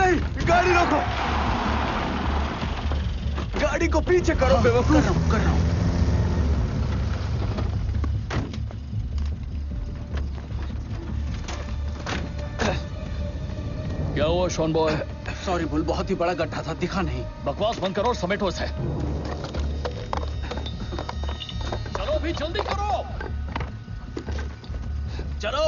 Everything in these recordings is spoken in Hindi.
नहीं, गाड़ी रोको। गाड़ी को पीछे करो। बेवकूफ। कर रहा हूं। क्या हुआ शॉन बॉय? सॉरी बुल, बहुत ही बड़ा गड्ढा था, दिखा नहीं। बकवास बंद करो और समेटो इसे। चलो भी जल्दी करो। चलो।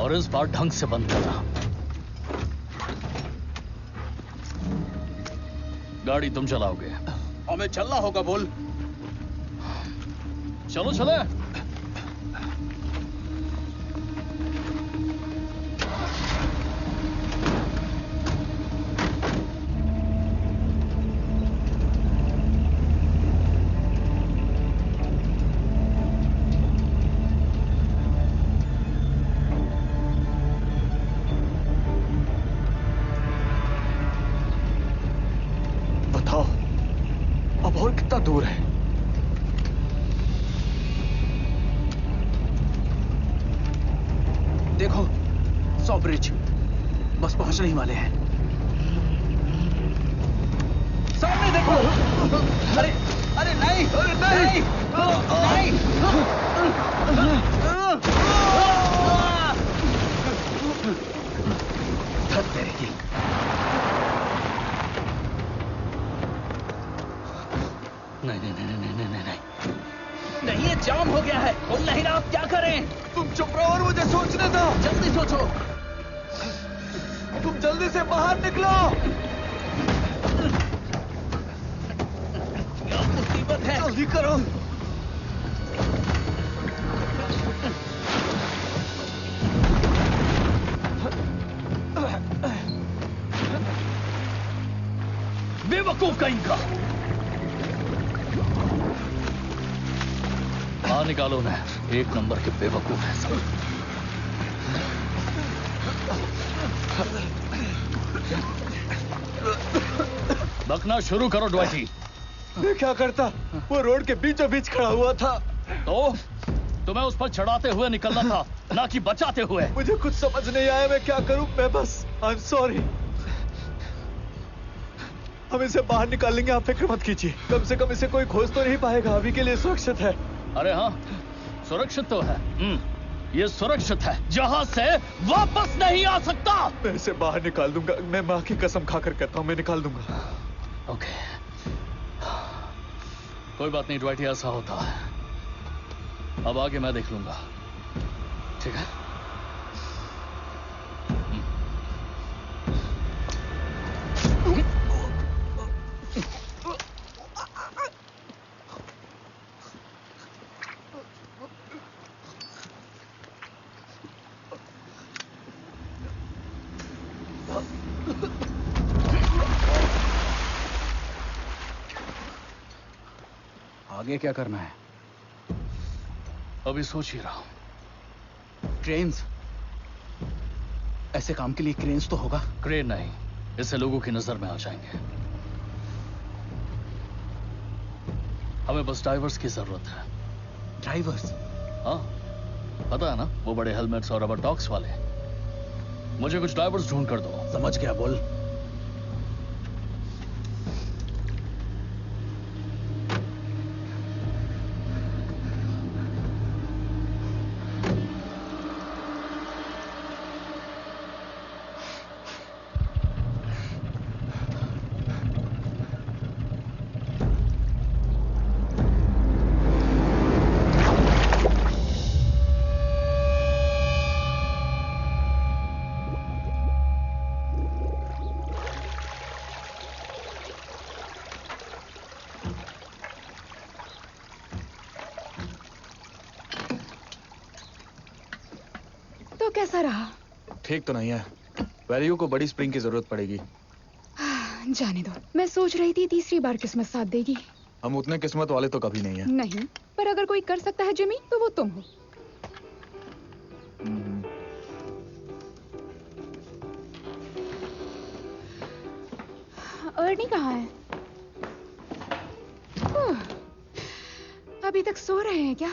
और इस बार ढंग से बंद करना। गाड़ी तुम चलाओगे। हमें चलना होगा बुल। चलो चले। बताओ अब और कितना दूर है? देखो, सॉ ब्रिज, बस पहुंचने ही वाले हैं। सामने देखो। अरे अरे नहीं, नहीं, नहीं। धत तेरे की। नहीं नहीं नहीं नहीं नहीं नहीं नहीं, ये जाम हो गया है। खुल नहीं रहा, आप क्या करें? तुम चुप रहो और मुझे सोचने दो। जल्दी सोचो। तुम जल्दी से बाहर निकलो। क्या मुसीबत है? जल्दी करो। बेवकूफ कहीं का। बाहर निकालो ना, एक नंबर के बेवकूफ है सब। बकना शुरू करो ड्वाइटी। मैं क्या करता? वो रोड के बीचों बीच खड़ा हुआ था। तो तुम्हें उस पर चढ़ाते हुए निकलना था, ना कि बचाते हुए। मुझे कुछ समझ नहीं आया, मैं क्या करूं? मैं बस आई एम सॉरी। हम इसे बाहर निकालेंगे, आप फिक्र मत कीजिए। कम से कम इसे कोई खोज तो नहीं पाएगा। अभी के लिए सुरक्षित है। अरे हाँ, सुरक्षित तो है। ये सुरक्षित है, जहां से वापस नहीं आ सकता। मैं इसे बाहर निकाल दूंगा। मैं माँ की कसम खाकर कहता हूँ, मैं निकाल दूंगा। ओके, कोई बात नहीं ड्वाइटी, ऐसा होता है। अब आगे मैं देख लूंगा, ठीक है? आगे क्या करना है? अभी सोच ही रहा हूं। क्रेन्स? ऐसे काम के लिए क्रेन्स तो होगा। क्रेन नहीं, इससे लोगों की नजर में आ जाएंगे। हमें बस ड्राइवर्स की जरूरत है। ड्राइवर्स? हाँ, पता है ना, वो बड़े हेलमेट्स और रबर डॉग्स वाले। मुझे कुछ ड्राइवर्स ढूंढ कर दो। समझ गया, बोल। तो कैसा रहा? ठीक तो नहीं है। वैल्यू को बड़ी स्प्रिंग की जरूरत पड़ेगी। जाने दो। मैं सोच रही थी तीसरी बार किस्मत साथ देगी। हम उतने किस्मत वाले तो कभी नहीं है। नहीं, पर अगर कोई कर सकता है जिमी, तो वो तुम हो। अर्नी कहाँ है? अभी तक सो रहे हैं क्या?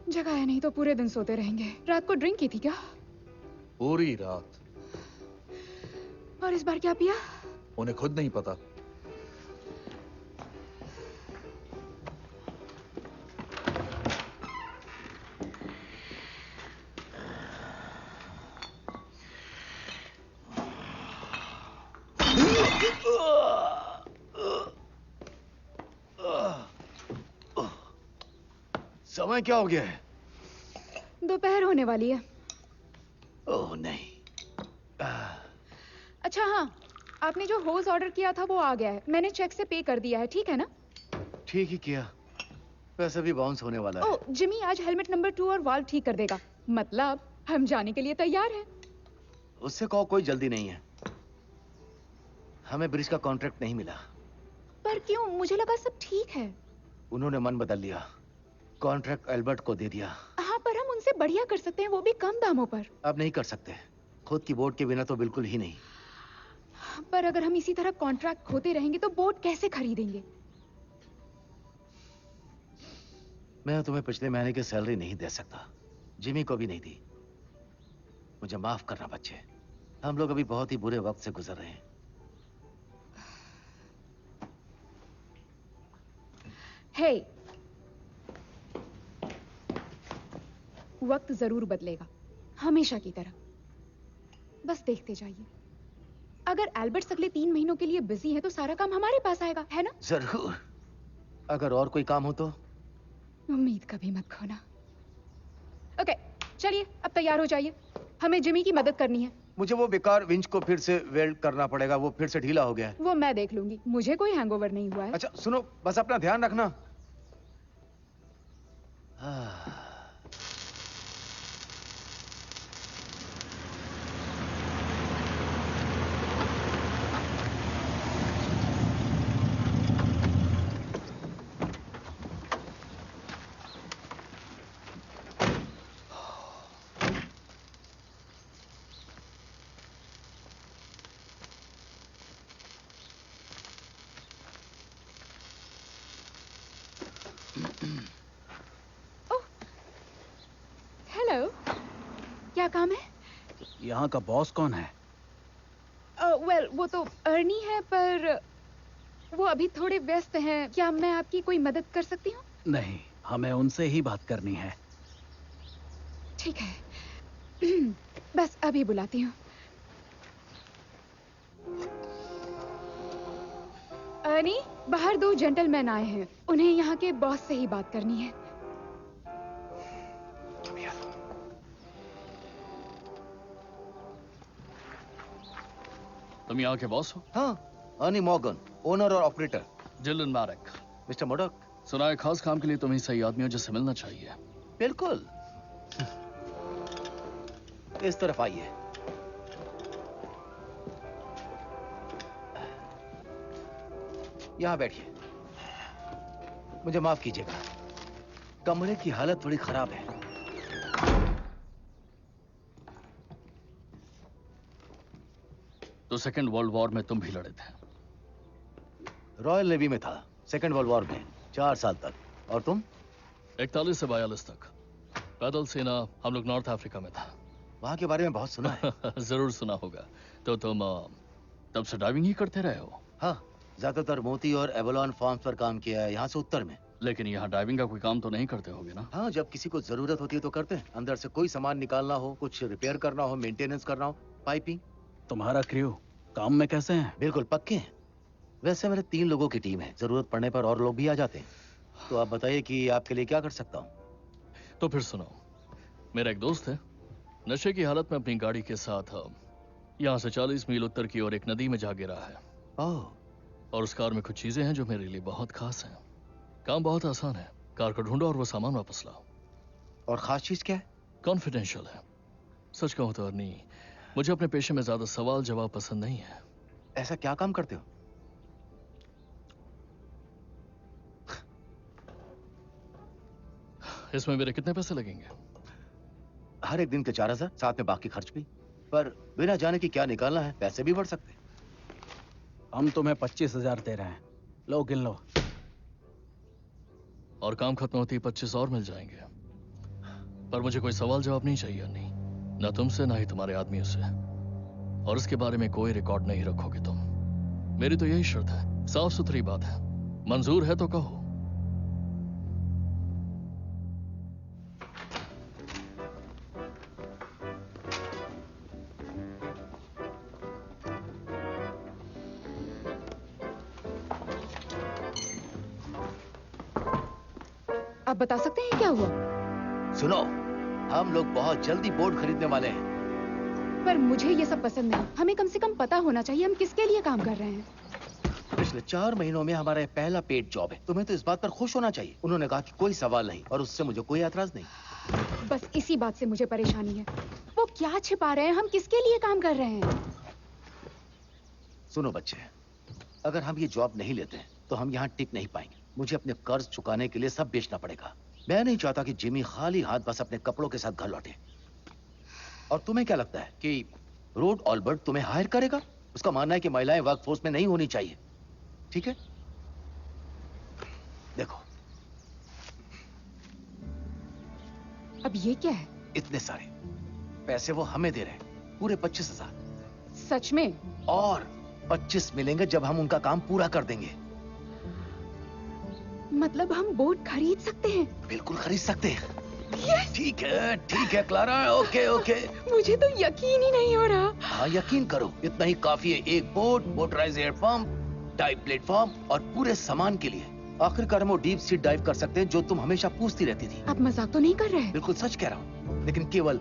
जगाया नहीं तो पूरे दिन सोते रहेंगे। रात को ड्रिंक की थी क्या? पूरी रात। और इस बार क्या पिया? उन्हें खुद नहीं पता। समय क्या हो गया है? दोपहर होने वाली है। ओह नहीं। अच्छा हाँ, आपने जो होज ऑर्डर किया था वो आ गया है। मैंने चेक से पे कर दिया है, ठीक है ना? ठीक ही किया। वैसे भी बाउंस होने वाला है। ओह, जिमी आज हेलमेट नंबर 2 और वाल्व ठीक कर देगा। मतलब हम जाने के लिए तैयार हैं। उससे कहो कोई जल्दी नहीं है। हमें ब्रिज का कॉन्ट्रैक्ट नहीं मिला। पर क्यों? मुझे लगा सब ठीक है। उन्होंने मन बदल लिया। कॉन्ट्रैक्ट एल्बर्ट को दे दिया। हाँ, पर हम उनसे बढ़िया कर सकते हैं, वो भी कम दामों पर। अब नहीं कर सकते। खुद की बोट के बिना तो बिल्कुल ही नहीं। पर अगर हम इसी तरह कॉन्ट्रैक्ट खोते रहेंगे तो बोट कैसे खरीदेंगे? मैं तुम्हें पिछले महीने की सैलरी नहीं दे सकता। जिमी को भी नहीं दी। मुझे माफ करना बच्चे। हम लोग अभी बहुत ही बुरे वक्त से गुजर रहे हैं। हे, वक्त जरूर बदलेगा, हमेशा की तरह। बस देखते जाइए। अगर एल्बर्ट्स अगले 3 महीनों के लिए बिजी है तो सारा काम हमारे पास आएगा, है ना? जरूर। अगर और कोई काम हो तो? उम्मीद कभी मत खोना। ओके, चलिए अब तैयार हो जाइए। हमें जिमी की मदद करनी है। मुझे वो बेकार विंच को फिर से वेल्ड करना पड़ेगा। वो फिर से ढीला हो गया है। वो मैं देख लूंगी। मुझे कोई हैंगओवर नहीं हुआ है। अच्छा सुनो, बस अपना ध्यान रखना। हेलो, क्या काम है? यहाँ का बॉस कौन है? वेल, वो तो अर्नी है, पर वो अभी थोड़े व्यस्त हैं। क्या मैं आपकी कोई मदद कर सकती हूँ? नहीं, हमें उनसे ही बात करनी है। ठीक है। बस अभी बुलाती हूँ। अर्नी, बाहर 2 जेंटलमैन आए हैं। उन्हें यहाँ के बॉस से ही बात करनी है। तुम यहाँ के बॉस हो? हाँ, अर्नी मॉर्गन, ओनर और operator. Dylan Marrick. Mister Modak. सुना है खास काम के लिए तुम ही सही आदमी हो जिससे मिलना चाहिए। बिल्कुल। इस तरफ आइए। यहां बैठिए। मुझे माफ कीजिएगा, कमरे की हालत थोड़ी खराब है। तो सेकेंड वर्ल्ड वॉर में तुम भी लड़े थे। रॉयल नेवी में था, सेकेंड वर्ल्ड वॉर में 4 साल तक। और तुम? 41 से 42 तक पैदल सेना, हम लोग नॉर्थ अफ्रीका में था। वहां के बारे में बहुत सुना है। जरूर सुना होगा। तो तुम तब से डाइविंग ही करते रहे हो? हाँ, ज्यादातर मोती और एवोलॉन फार्म्स पर काम किया है, यहाँ से उत्तर में। लेकिन यहाँ डाइविंग का कोई काम तो नहीं करते होगे ना? हाँ, जब किसी को जरूरत होती है तो करते हैं। अंदर से कोई सामान निकालना हो, कुछ रिपेयर करना हो, मेंटेनेंस करना हो, पाइपिंग। तुम्हारा क्रू काम में कैसे हैं? बिल्कुल पक्के हैं। वैसे मेरे 3 लोगों की टीम है, जरूरत पड़ने पर और लोग भी आ जाते हैं। तो आप बताइए कि आपके लिए क्या कर सकता हूँ? तो फिर सुनो, मेरा एक दोस्त है, नशे की हालत में अपनी गाड़ी के साथ यहाँ से 40 मील उत्तर की ओर एक नदी में जा गिरा है। ओह, और उस कार में कुछ चीजें हैं जो मेरे लिए बहुत खास हैं। काम बहुत आसान है, कार को ढूंढो और वो सामान वापस लाओ। और खास चीज क्या है? कॉन्फिडेंशियल है। सच कहूं तो अर्नी, मुझे अपने पेशे में ज्यादा सवाल जवाब पसंद नहीं है। ऐसा क्या काम करते हो? इसमें मेरे कितने पैसे लगेंगे? हर एक दिन के 4000, साथ में बाकी खर्च भी। पर बिना जाने कि क्या निकालना है, पैसे भी बढ़ सकते हैं। हम तुम्हें 25,000 दे रहे हैं, लो गिन लो। और काम खत्म होती 25 और मिल जाएंगे। पर मुझे कोई सवाल जवाब नहीं चाहिए अर्नी, ना तुमसे ना ही तुम्हारे आदमियों से। और इसके बारे में कोई रिकॉर्ड नहीं रखोगे तुम। मेरी तो यही शर्त है, साफ सुथरी बात है। मंजूर है तो कहो। आप बता सकते हैं क्या हुआ? सुनो, हम लोग बहुत जल्दी बोट खरीदने वाले हैं। पर मुझे ये सब पसंद नहीं। हमें कम से कम पता होना चाहिए हम किसके लिए काम कर रहे हैं। पिछले 4 महीनों में हमारा ये पहला पेड जॉब है। तुम्हें तो इस बात पर खुश होना चाहिए। उन्होंने कहा कि कोई सवाल नहीं, और उससे मुझे कोई एतराज नहीं। बस इसी बात से मुझे परेशानी है। वो क्या छिपा रहे हैं? हम किसके लिए काम कर रहे हैं? सुनो बच्चे, अगर हम ये जॉब नहीं लेते तो हम यहाँ टिक नहीं पाएंगे। मुझे अपने कर्ज चुकाने के लिए सब बेचना पड़ेगा। मैं नहीं चाहता कि जिमी खाली हाथ बस अपने कपड़ों के साथ घर लौटे। और तुम्हें क्या लगता है कि रोड ऑल्बर्ट तुम्हें हायर करेगा? उसका मानना है कि महिलाएं वर्कफोर्स में नहीं होनी चाहिए। ठीक है, देखो। अब ये क्या है? इतने सारे पैसे वो हमें दे रहे हैं, पूरे 25,000। सच में? और 25 मिलेंगे जब हम उनका काम पूरा कर देंगे। मतलब हम बोट खरीद सकते हैं? बिल्कुल खरीद सकते हैं। ठीक है क्लारा, ओके ओके। मुझे तो यकीन ही नहीं हो रहा। हाँ, यकीन करो, इतना ही काफी है। एक boat, motorised air pump, dive platform और पूरे सामान के लिए। आखिरकार हम वो डीप सी डाइव कर सकते हैं जो तुम हमेशा पूछती रहती थी। आप मजाक तो नहीं कर रहे हैं? बिल्कुल सच कह रहा हूँ, लेकिन केवल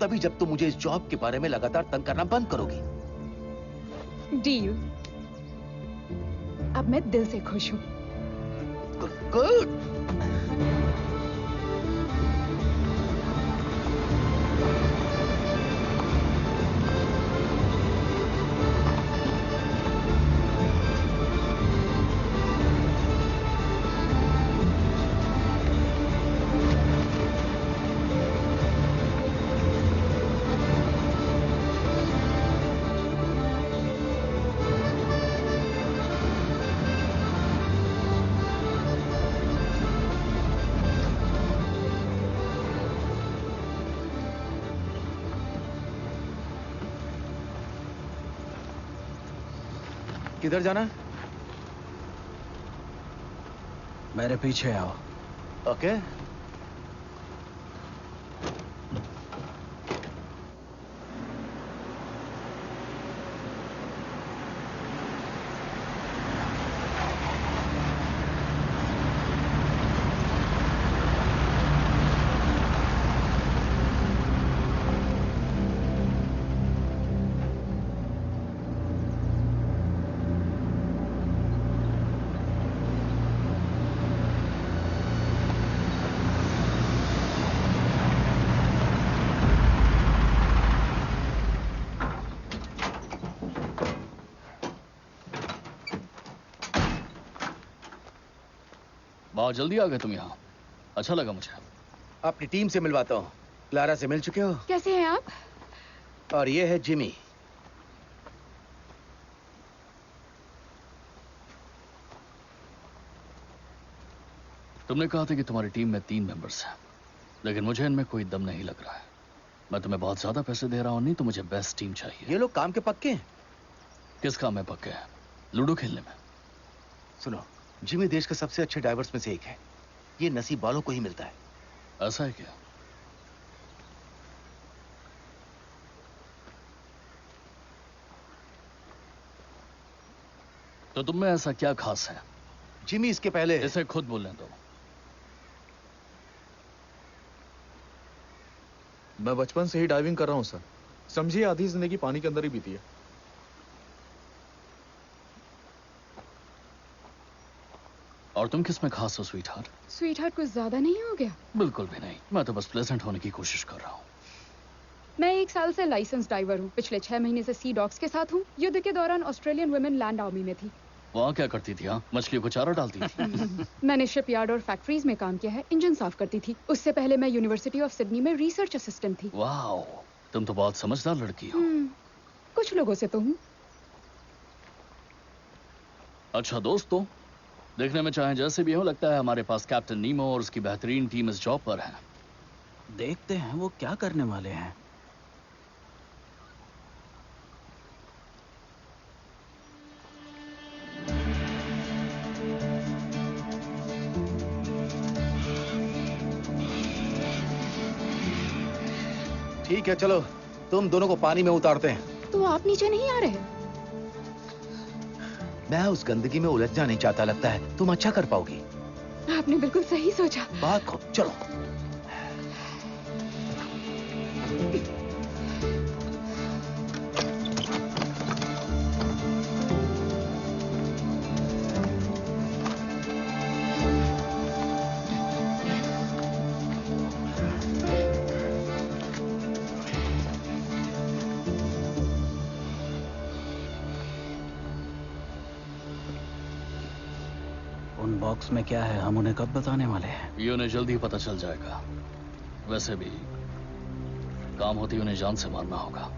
तभी जब तुम मुझे इस जॉब के बारे में लगातार तंग करना बंद करोगी। डील। अब मैं दिल से खुश हूँ। गुड। किधर जाना है? मेरे पीछे आओ। ओके। बहुत जल्दी आ गए तुम यहाँ, अच्छा लगा मुझे। अपनी टीम से मिलवाता हूँ। क्लारा से मिल चुके हो? कैसे हैं आप? और ये है जिमी। तुमने कहा था कि तुम्हारी टीम में 3 मेंबर्स हैं, लेकिन मुझे इनमें कोई दम नहीं लग रहा है। मैं तुम्हें बहुत ज्यादा पैसे दे रहा हूं, नहीं तो मुझे बेस्ट टीम चाहिए। ये लोग काम के पक्के हैं। किस काम में पक्के हैं? लूडो खेलने में। सुनो, जिमी देश के सबसे अच्छे ड्राइवर्स में से एक है। ये नसीब वालों को ही मिलता है। ऐसा है क्या? तो तुम में ऐसा क्या खास है? जिमी इसके पहले इसे खुद बोलने दो। मैं बचपन से ही डाइविंग कर रहा हूं सर। समझिए आधी जिंदगी पानी के अंदर ही बीती है। और तुम किस में खास हो स्वीटहार्ट? स्वीटहार्ट कुछ ज्यादा नहीं हो गया? बिल्कुल भी नहीं, मैं तो बस प्लेजेंट होने की कोशिश कर रहा हूँ। मैं 1 साल से लाइसेंस डाइवर हूँ। पिछले 6 महीने से सी डॉग्स के साथ हूँ। युद्ध के दौरान ऑस्ट्रेलियन वुमेन लैंड आर्मी में थी। वहाँ क्या करती थी? हाँ, मछलियों को चारा डालती थी। मैंने शिपयार्ड और फैक्ट्रीज में काम किया है। इंजन साफ करती थी। उससे पहले मैं यूनिवर्सिटी ऑफ सिडनी में रिसर्च असिस्टेंट थी। वाओ, तुम तो बहुत समझदार लड़की हो। कुछ लोगों से तो हूँ। अच्छा दोस्तों, देखने में चाहे जैसे भी हो, लगता है हमारे पास कैप्टन नीमो और उसकी बेहतरीन टीम इस जॉब पर है। देखते हैं वो क्या करने वाले हैं। ठीक है, चलो तुम दोनों को पानी में उतारते हैं। तो आप नीचे नहीं आ रहे? मैं उस गंदगी में उलझना नहीं चाहता। लगता है तुम अच्छा कर पाओगी। आपने बिल्कुल सही सोचा। बात को चलो। उन बॉक्स में क्या है हम उन्हें कब बताने वाले हैं? ये उन्हें जल्दी पता चल जाएगा। वैसे भी काम होती उन्हें जान से मारना होगा।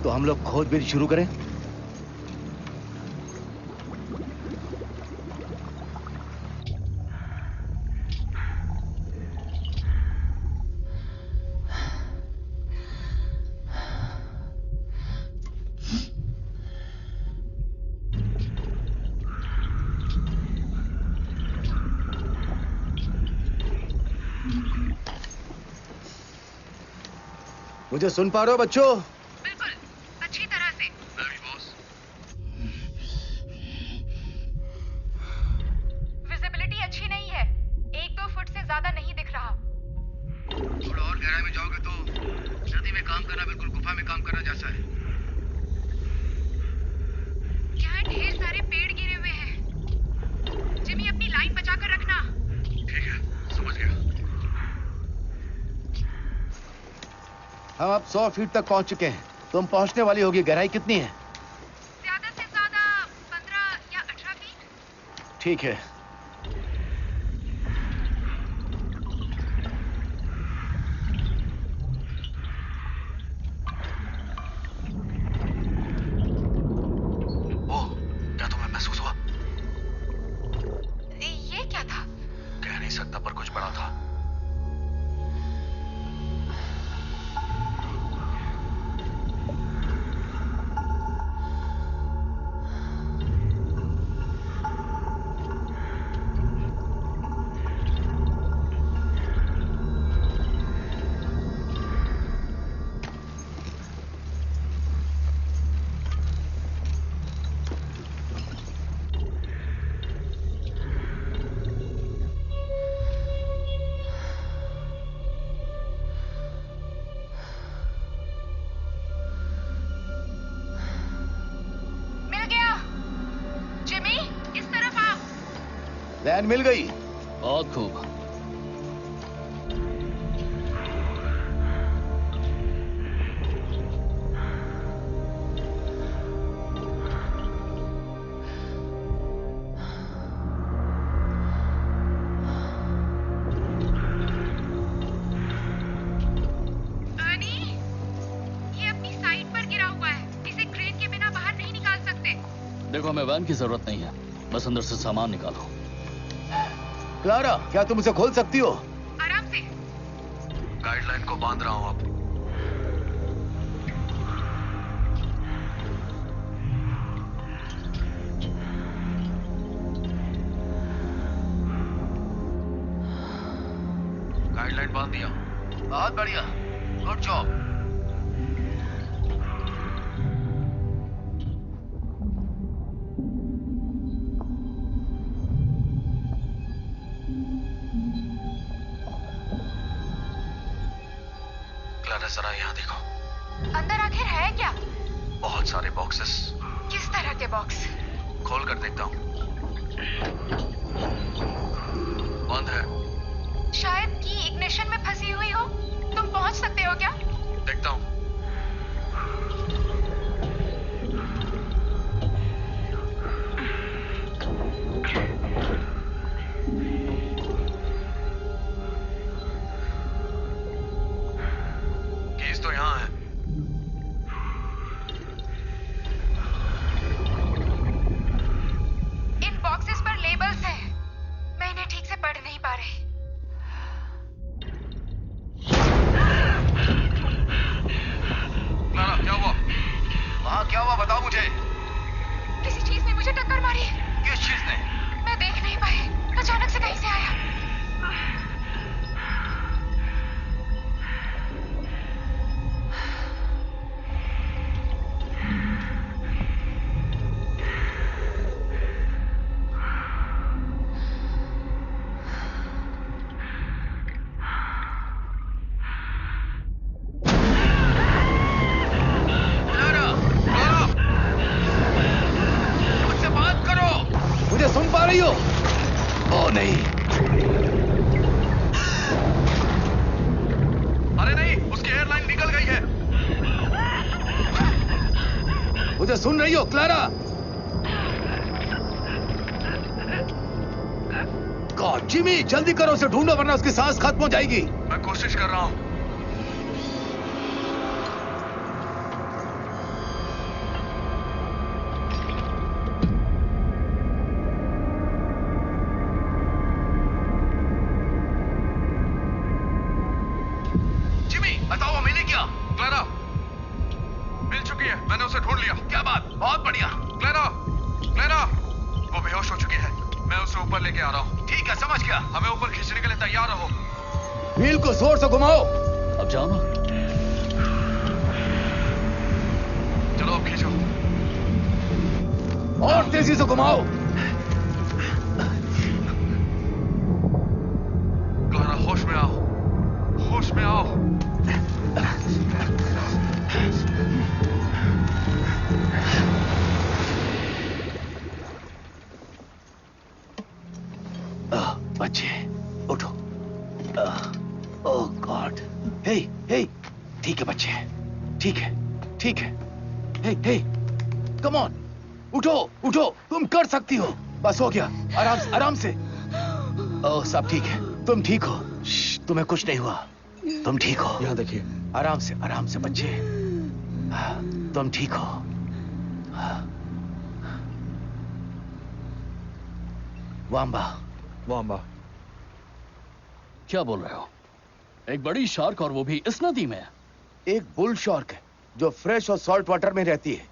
तो हम लोग खोजबीन शुरू करें। मुझे सुन पा रहे हो बच्चों? बिल्कुल, अच्छी तरह से। विजिबिलिटी अच्छी नहीं है। 1-2 फुट से ज्यादा नहीं दिख रहा। थोड़ा और गहराई में जाओगे तो नदी में काम करना बिल्कुल गुफा में काम करना जैसा है। यहाँ ढेर सारे पेड़ गिरे हुए हैं। जिमी, अपनी लाइन बचाकर रखना। ठीक है, समझ गया। हम अब 100 फीट तक पहुंच चुके हैं। तुम पहुंचने वाली होगी। गहराई कितनी है? ज्यादा से ज्यादा 15 या 18 फीट। ठीक है। वैन मिल गई। बहुत खूब। देखो, हमें वैन की जरूरत नहीं है, बस अंदर से सामान निकालो। क्लारा, क्या तुम उसे खोल सकती हो? आराम से। गाइडलाइन को बांध रहा हूं अब। गाइडलाइन बांध दिया। बहुत बढ़िया, गुड जॉब। जरा यहाँ देखो। अंदर आखिर है क्या? बहुत सारे बॉक्सेस। किस तरह के बॉक्स? खोल कर देखता हूँ। बंद है। शायद की इग्निशन में फंसी हुई हो। तुम पहुंच सकते हो क्या? देखता हूँ। कीज तो यहाँ है। इन बॉक्सेस पर लेबल्स हैं। मैं इन्हें ठीक से पढ़ नहीं पा रही। क्लारा, क्या हुआ? वहाँ क्या हुआ बताओ मुझे। किसी चीज ने मुझे टक्कर मारी। किस चीज ने? मैं देख नहीं पाई, अचानक से कहीं से आया। मुझसे बात करो। मुझे सुन पा रही हो? ओ नहीं। अरे नहीं, उसकी एयरलाइन निकल गई है। मुझे सुन रही हो क्लारा? गॉड, जिमी जल्दी करो, उसे ढूंढो वरना उसकी सांस खत्म हो जाएगी। मैं कोशिश कर रहा हूँ। जिमी बताओ वो मिली क्या? क्लारा, मिल चुकी है। मैंने उसे ढूंढ लिया। क्या बात, बहुत बढ़िया। क्लारा, क्लारा, वो बेहोश हो चुकी है। मैं उसे ऊपर लेके आ रहा हूँ। ठीक है, समझ गया। हमें ऊपर खींचने के लिए तैयार रहो। व्हील को जोर से घुमाओ। अब जाओ ना। चलो अब खींचो। और तेजी से घुमाओ। क्लारा, होश में आओ, होश में आओ। बच्चे उठो। ओह गॉड। हे हे, ठीक है बच्चे, ठीक है, ठीक है। हे हे, कम ऑन, उठो उठो, तुम कर सकती हो। बस हो गया, आराम से। ओह सब ठीक है, तुम ठीक हो। तुम्हें कुछ नहीं हुआ, तुम ठीक हो। यहाँ देखिए। आराम से बच्चे, तुम ठीक हो। वाम्बा। वाम्बा। क्या बोल रहे हो? एक बड़ी शार्क, और वो भी इस नदी में? एक बुल शार्क है जो फ्रेश और सॉल्ट वाटर में रहती है।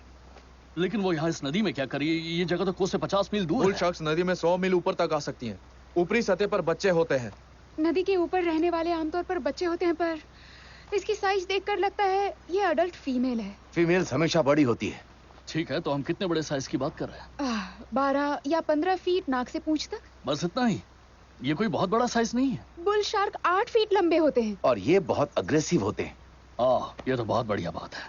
लेकिन वो यहाँ इस नदी में क्या करिए? ये जगह तो कोस से 50 मील दूर बुल है। शार्क्स नदी में 100 मील ऊपर तक आ सकती हैं। ऊपरी सतह पर बच्चे होते हैं। नदी के ऊपर रहने वाले आमतौर पर बच्चे होते हैं, पर इसकी साइज देखकर लगता है ये अडल्ट फीमेल है। फीमेल्स हमेशा बड़ी होती है। ठीक है, तो हम कितने बड़े साइज की बात कर रहे हैं? 12 या 15 फीट नाक से पूंछ तक। बस इतना ही? ये कोई बहुत बड़ा साइज नहीं है। बुल शार्क 8 फीट लंबे होते हैं। और ये बहुत अग्रेसिव होते हैं। ये तो बहुत बढ़िया बात है।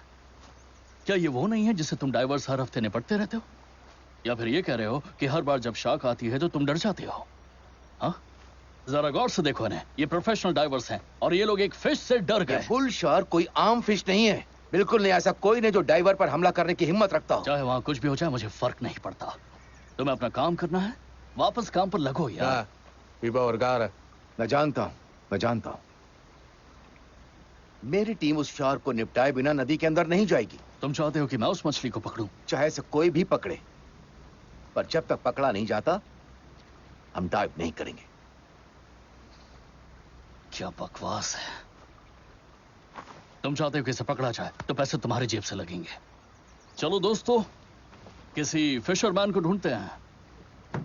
क्या ये वो नहीं है जिससे तुम डाइवर्स हर हफ्ते निपटते रहते हो? या फिर ये कह रहे हो कि हर बार जब शार्क आती है तो तुम डर जाते हो? हाँ? जरा गौर से देखो इन्हें, ये प्रोफेशनल डाइवर्स हैं और ये लोग एक फिश से डर गए। बुल शार्क कोई आम फिश नहीं है, बिल्कुल नहीं। ऐसा कोई नहीं जो डाइवर पर हमला करने की हिम्मत रखता हो। चाहे वहां कुछ भी हो जाए मुझे फर्क नहीं पड़ता। तुम्हें अपना काम करना है, वापस काम पर लगो यार। मैं जानता हूं। मेरी टीम उस शार्क को निपटाए बिना नदी के अंदर नहीं जाएगी। तुम चाहते हो कि मैं उस मछली को पकड़ूं? चाहे से कोई भी पकड़े, पर जब तक पकड़ा नहीं जाता हम डाइव नहीं करेंगे। क्या बकवास है। तुम चाहते हो कि इसे पकड़ा जाए तो पैसे तुम्हारी जेब से लगेंगे। चलो दोस्तों, किसी फिशरमैन को ढूंढते हैं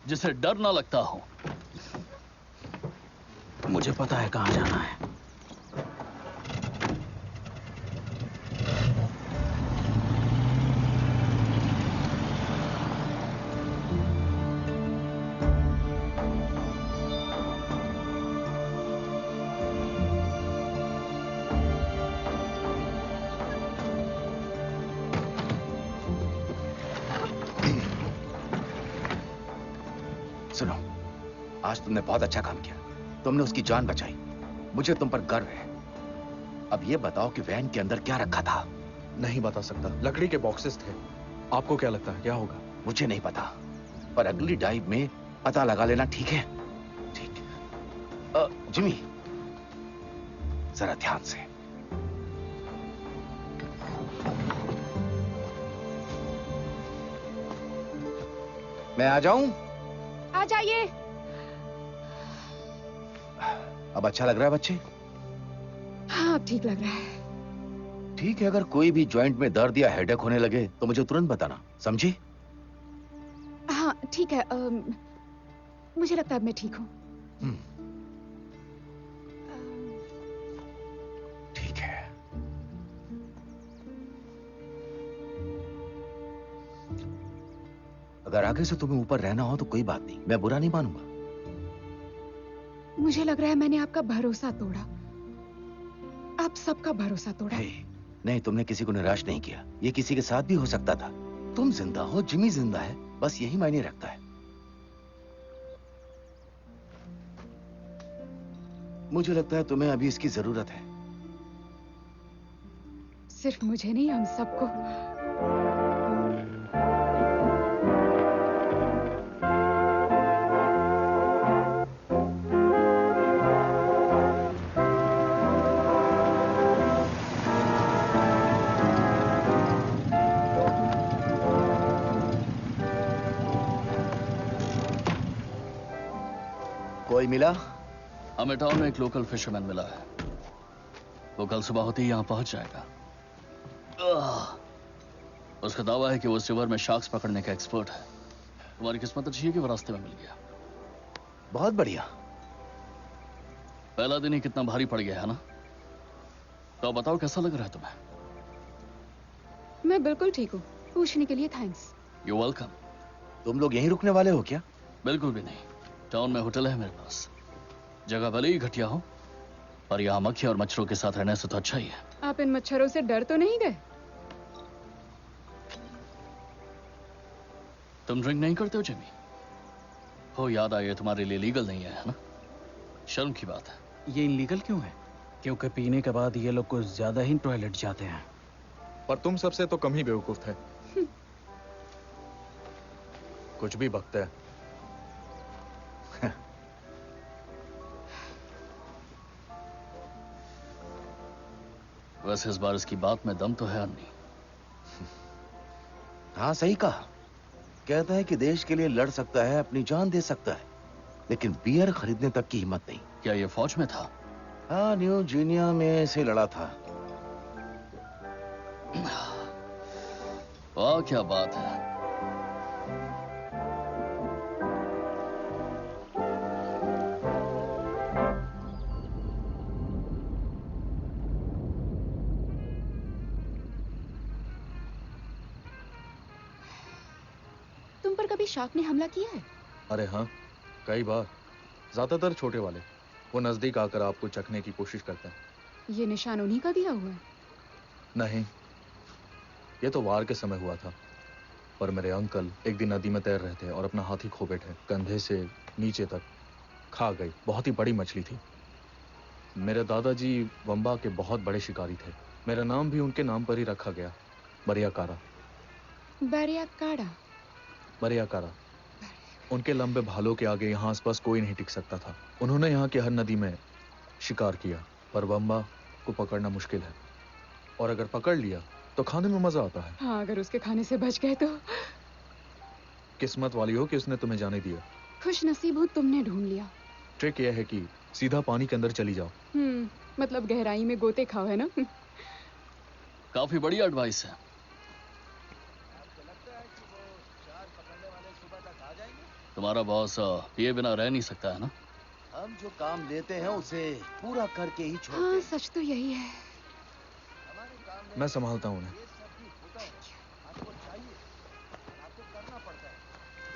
जिसे डर ना लगता हो। मुझे पता है कहाँ जाना है। सुनो, आज तुमने बहुत अच्छा काम किया। तुमने उसकी जान बचाई। मुझे तुम पर गर्व है। अब ये बताओ कि वैन के अंदर क्या रखा था? नहीं बता सकता, लकड़ी के बॉक्सेस थे। आपको क्या लगता है क्या होगा? मुझे नहीं पता, पर अगली डाइव में पता लगा लेना, ठीक है? ठीक। जिमी, जरा ध्यान से। मैं आ जाऊं? आ जाइए। अब अच्छा लग रहा है बच्चे? हाँ, अब ठीक लग रहा है। ठीक है, अगर कोई भी जॉइंट में दर्द या हेडेक होने लगे तो मुझे तुरंत बताना, समझी? हाँ ठीक है। मुझे लगता है अब मैं ठीक हूँ। ठीक है। अगर आगे से तुम्हें ऊपर रहना हो तो कोई बात नहीं, मैं बुरा नहीं मानूंगा। मुझे लग रहा है मैंने आपका भरोसा तोड़ा। आप सबका भरोसा तोड़ा। नहीं, तुमने किसी को निराश नहीं किया। ये किसी के साथ भी हो सकता था। तुम जिंदा हो, जिमी जिंदा है, बस यही मायने रखता है। मुझे लगता है तुम्हें अभी इसकी जरूरत है। सिर्फ मुझे नहीं, हम सबको। कोई मिला? हमें टाउन में एक लोकल फिशरमैन मिला है। वो कल सुबह होते ही यहां पहुंच जाएगा। उसका दावा है कि वो इस रिवर में शार्क्स पकड़ने का एक्सपर्ट है। तुम्हारी किस्मत अच्छी है कि वो रास्ते में मिल गया। बहुत बढ़िया। पहला दिन ही कितना भारी पड़ गया है ना? तो बताओ कैसा लग रहा है तुम्हें? मैं बिल्कुल ठीक हूँ। पूछने के लिए थैंक्स। You welcome. तुम लोग यहीं रुकने वाले हो क्या? बिल्कुल भी नहीं। टाउन में होटल है मेरे पास। जगह भले ही घटिया हो, पर यहाँ मक्खी और मच्छरों के साथ रहने से तो अच्छा ही है। आप इन मच्छरों से डर तो नहीं गए? तुम ड्रिंक नहीं करते हो जिमी? हो, याद आया, तुम्हारे लिए लीगल नहीं है ना? शर्म की बात है। ये इलीगल क्यों है? क्योंकि पीने के बाद ये लोग कुछ ज्यादा ही टॉयलेट जाते हैं। पर तुम सबसे तो कम ही बेवकूफ थे। कुछ भी बकते हैं। वैसे इस बार इसकी बात में दम तो है अन्नी। हाँ, सही कहा। कहता है कि देश के लिए लड़ सकता है, अपनी जान दे सकता है, लेकिन बियर खरीदने तक की हिम्मत नहीं। क्या ये फौज में था? हाँ, न्यू जीनिया में से लड़ा था। वाह, क्या बात है। तुम पर कभी शार्क ने हमला किया है? अरे हाँ, कई बार। ज्यादातर छोटे वाले। वो नजदीक आकर आपको चखने की कोशिश करते हैं। ये निशान उन्हीं का दिया हुआ है? नहीं, ये तो वार के समय हुआ था। पर मेरे अंकल एक दिन नदी में तैर रहे थे और अपना हाथी खो बैठे, कंधे से नीचे तक। खा गई। बहुत ही बड़ी मछली थी। मेरे दादाजी वंबा के बहुत बड़े शिकारी थे। मेरा नाम भी उनके नाम पर ही रखा गया, बरियाकारा। बरियाकारा। बरियाकारा। उनके लंबे भालों के आगे यहाँ आसपास कोई नहीं टिक सकता था। उन्होंने यहाँ की हर नदी में शिकार किया, पर वंबा को पकड़ना मुश्किल है। और अगर पकड़ लिया तो खाने में मजा आता है। हाँ, अगर उसके खाने से बच गए तो। किस्मत वाली हो कि उसने तुम्हें जाने दिया। खुश नसीब हो तुमने ढूंढ लिया। ट्रिक यह है कि सीधा पानी के अंदर चली जाओ। मतलब गहराई में गोते खाओ, है ना? काफी बढ़िया एडवाइस है। तुम्हारा बॉस पिए बिना रह नहीं सकता है ना? हम जो काम लेते हैं उसे पूरा करके ही छोड़ते हाँ, हैं। सच तो यही है। मैं संभालता हूँ उन्हें।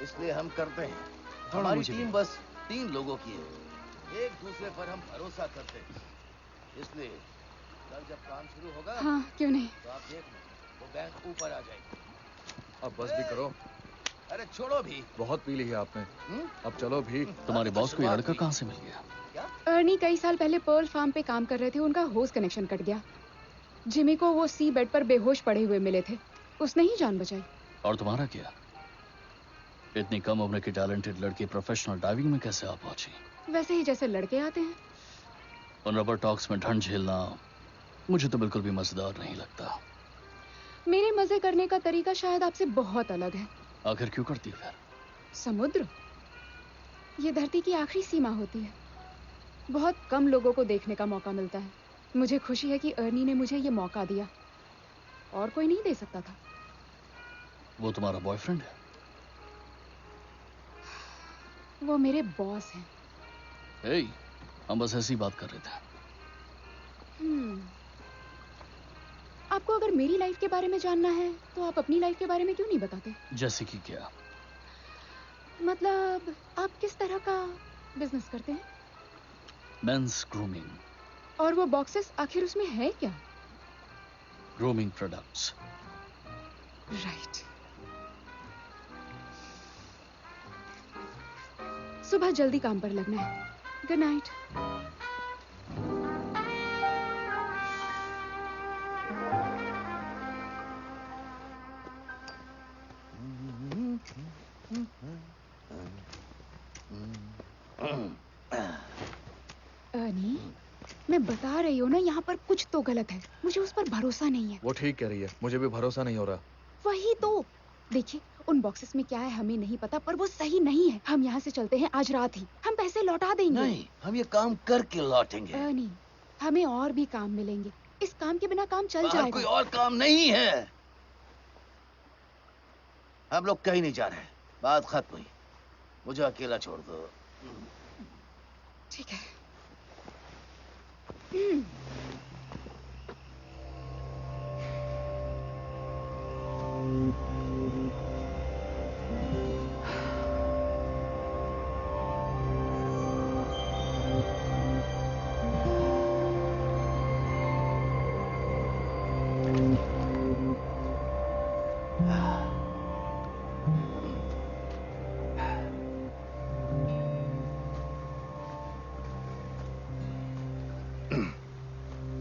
इसलिए हम करते हैं। हमारी टीम बस 3 लोगों की है। एक दूसरे पर हम भरोसा करते हैं। इसलिए कल जब काम शुरू होगा, हाँ, क्यों नहीं? तो आप देखना वो बैंक ऊपर आ जाएगी। अब बस भी करो। अरे छोड़ो भी। बहुत पी ली है आपने। अब चलो भी। तुम्हारे बॉस को ये लड़का कहाँ से मिल गया? क्या? अर्नी कई साल पहले पर्ल फार्म पे काम कर रहे थे। उनका होस्ट कनेक्शन कट गया। जिमी को वो सी बेड पर बेहोश पड़े हुए मिले थे। उसने ही जान बचाई। और तुम्हारा क्या? इतनी कम उम्र की टैलेंटेड लड़की प्रोफेशनल डाइविंग में कैसे आ पहुंची? वैसे ही जैसे लड़के आते हैं। उन रबर टॉक्स में ठंड झेलना मुझे तो बिल्कुल भी मजेदार नहीं लगता। मेरे मजे करने का तरीका शायद आपसे बहुत अलग है। आखिर क्यों करती है फिर? समुद्र ये धरती की आखिरी सीमा होती है। बहुत कम लोगों को देखने का मौका मिलता है। मुझे खुशी है कि अर्नी ने मुझे ये मौका दिया। और कोई नहीं दे सकता था। वो तुम्हारा बॉयफ्रेंड है? वो मेरे बॉस हैं। हे, हम बस ऐसी बात कर रहे थे। आपको अगर मेरी लाइफ के बारे में जानना है तो आप अपनी लाइफ के बारे में क्यों नहीं बताते? जैसे कि क्या? मतलब आप किस तरह का बिजनेस करते हैं? Mains grooming. और वो बॉक्सेस आखिर उसमें है क्या? Grooming products. राइट। सुबह जल्दी काम पर लगना है। Good night. अर्नी, मैं बता रही हूँ ना, यहाँ पर कुछ तो गलत है। मुझे उस पर भरोसा नहीं है। वो ठीक कह रही है, मुझे भी भरोसा नहीं हो रहा। वही तो। देखिए, उन बॉक्सेस में क्या है हमें नहीं पता, पर वो सही नहीं है। हम यहाँ से चलते हैं आज रात ही। हम पैसे लौटा देंगे। नहीं, हम ये काम करके लौटेंगे। अर्नी, हमें और भी काम मिलेंगे। इस काम के बिना काम चल जाएगा। कोई और काम नहीं है। हम लोग कहीं नहीं जा रहे। बात खत्म हुई। मुझे अकेला छोड़ दो। ठीक है।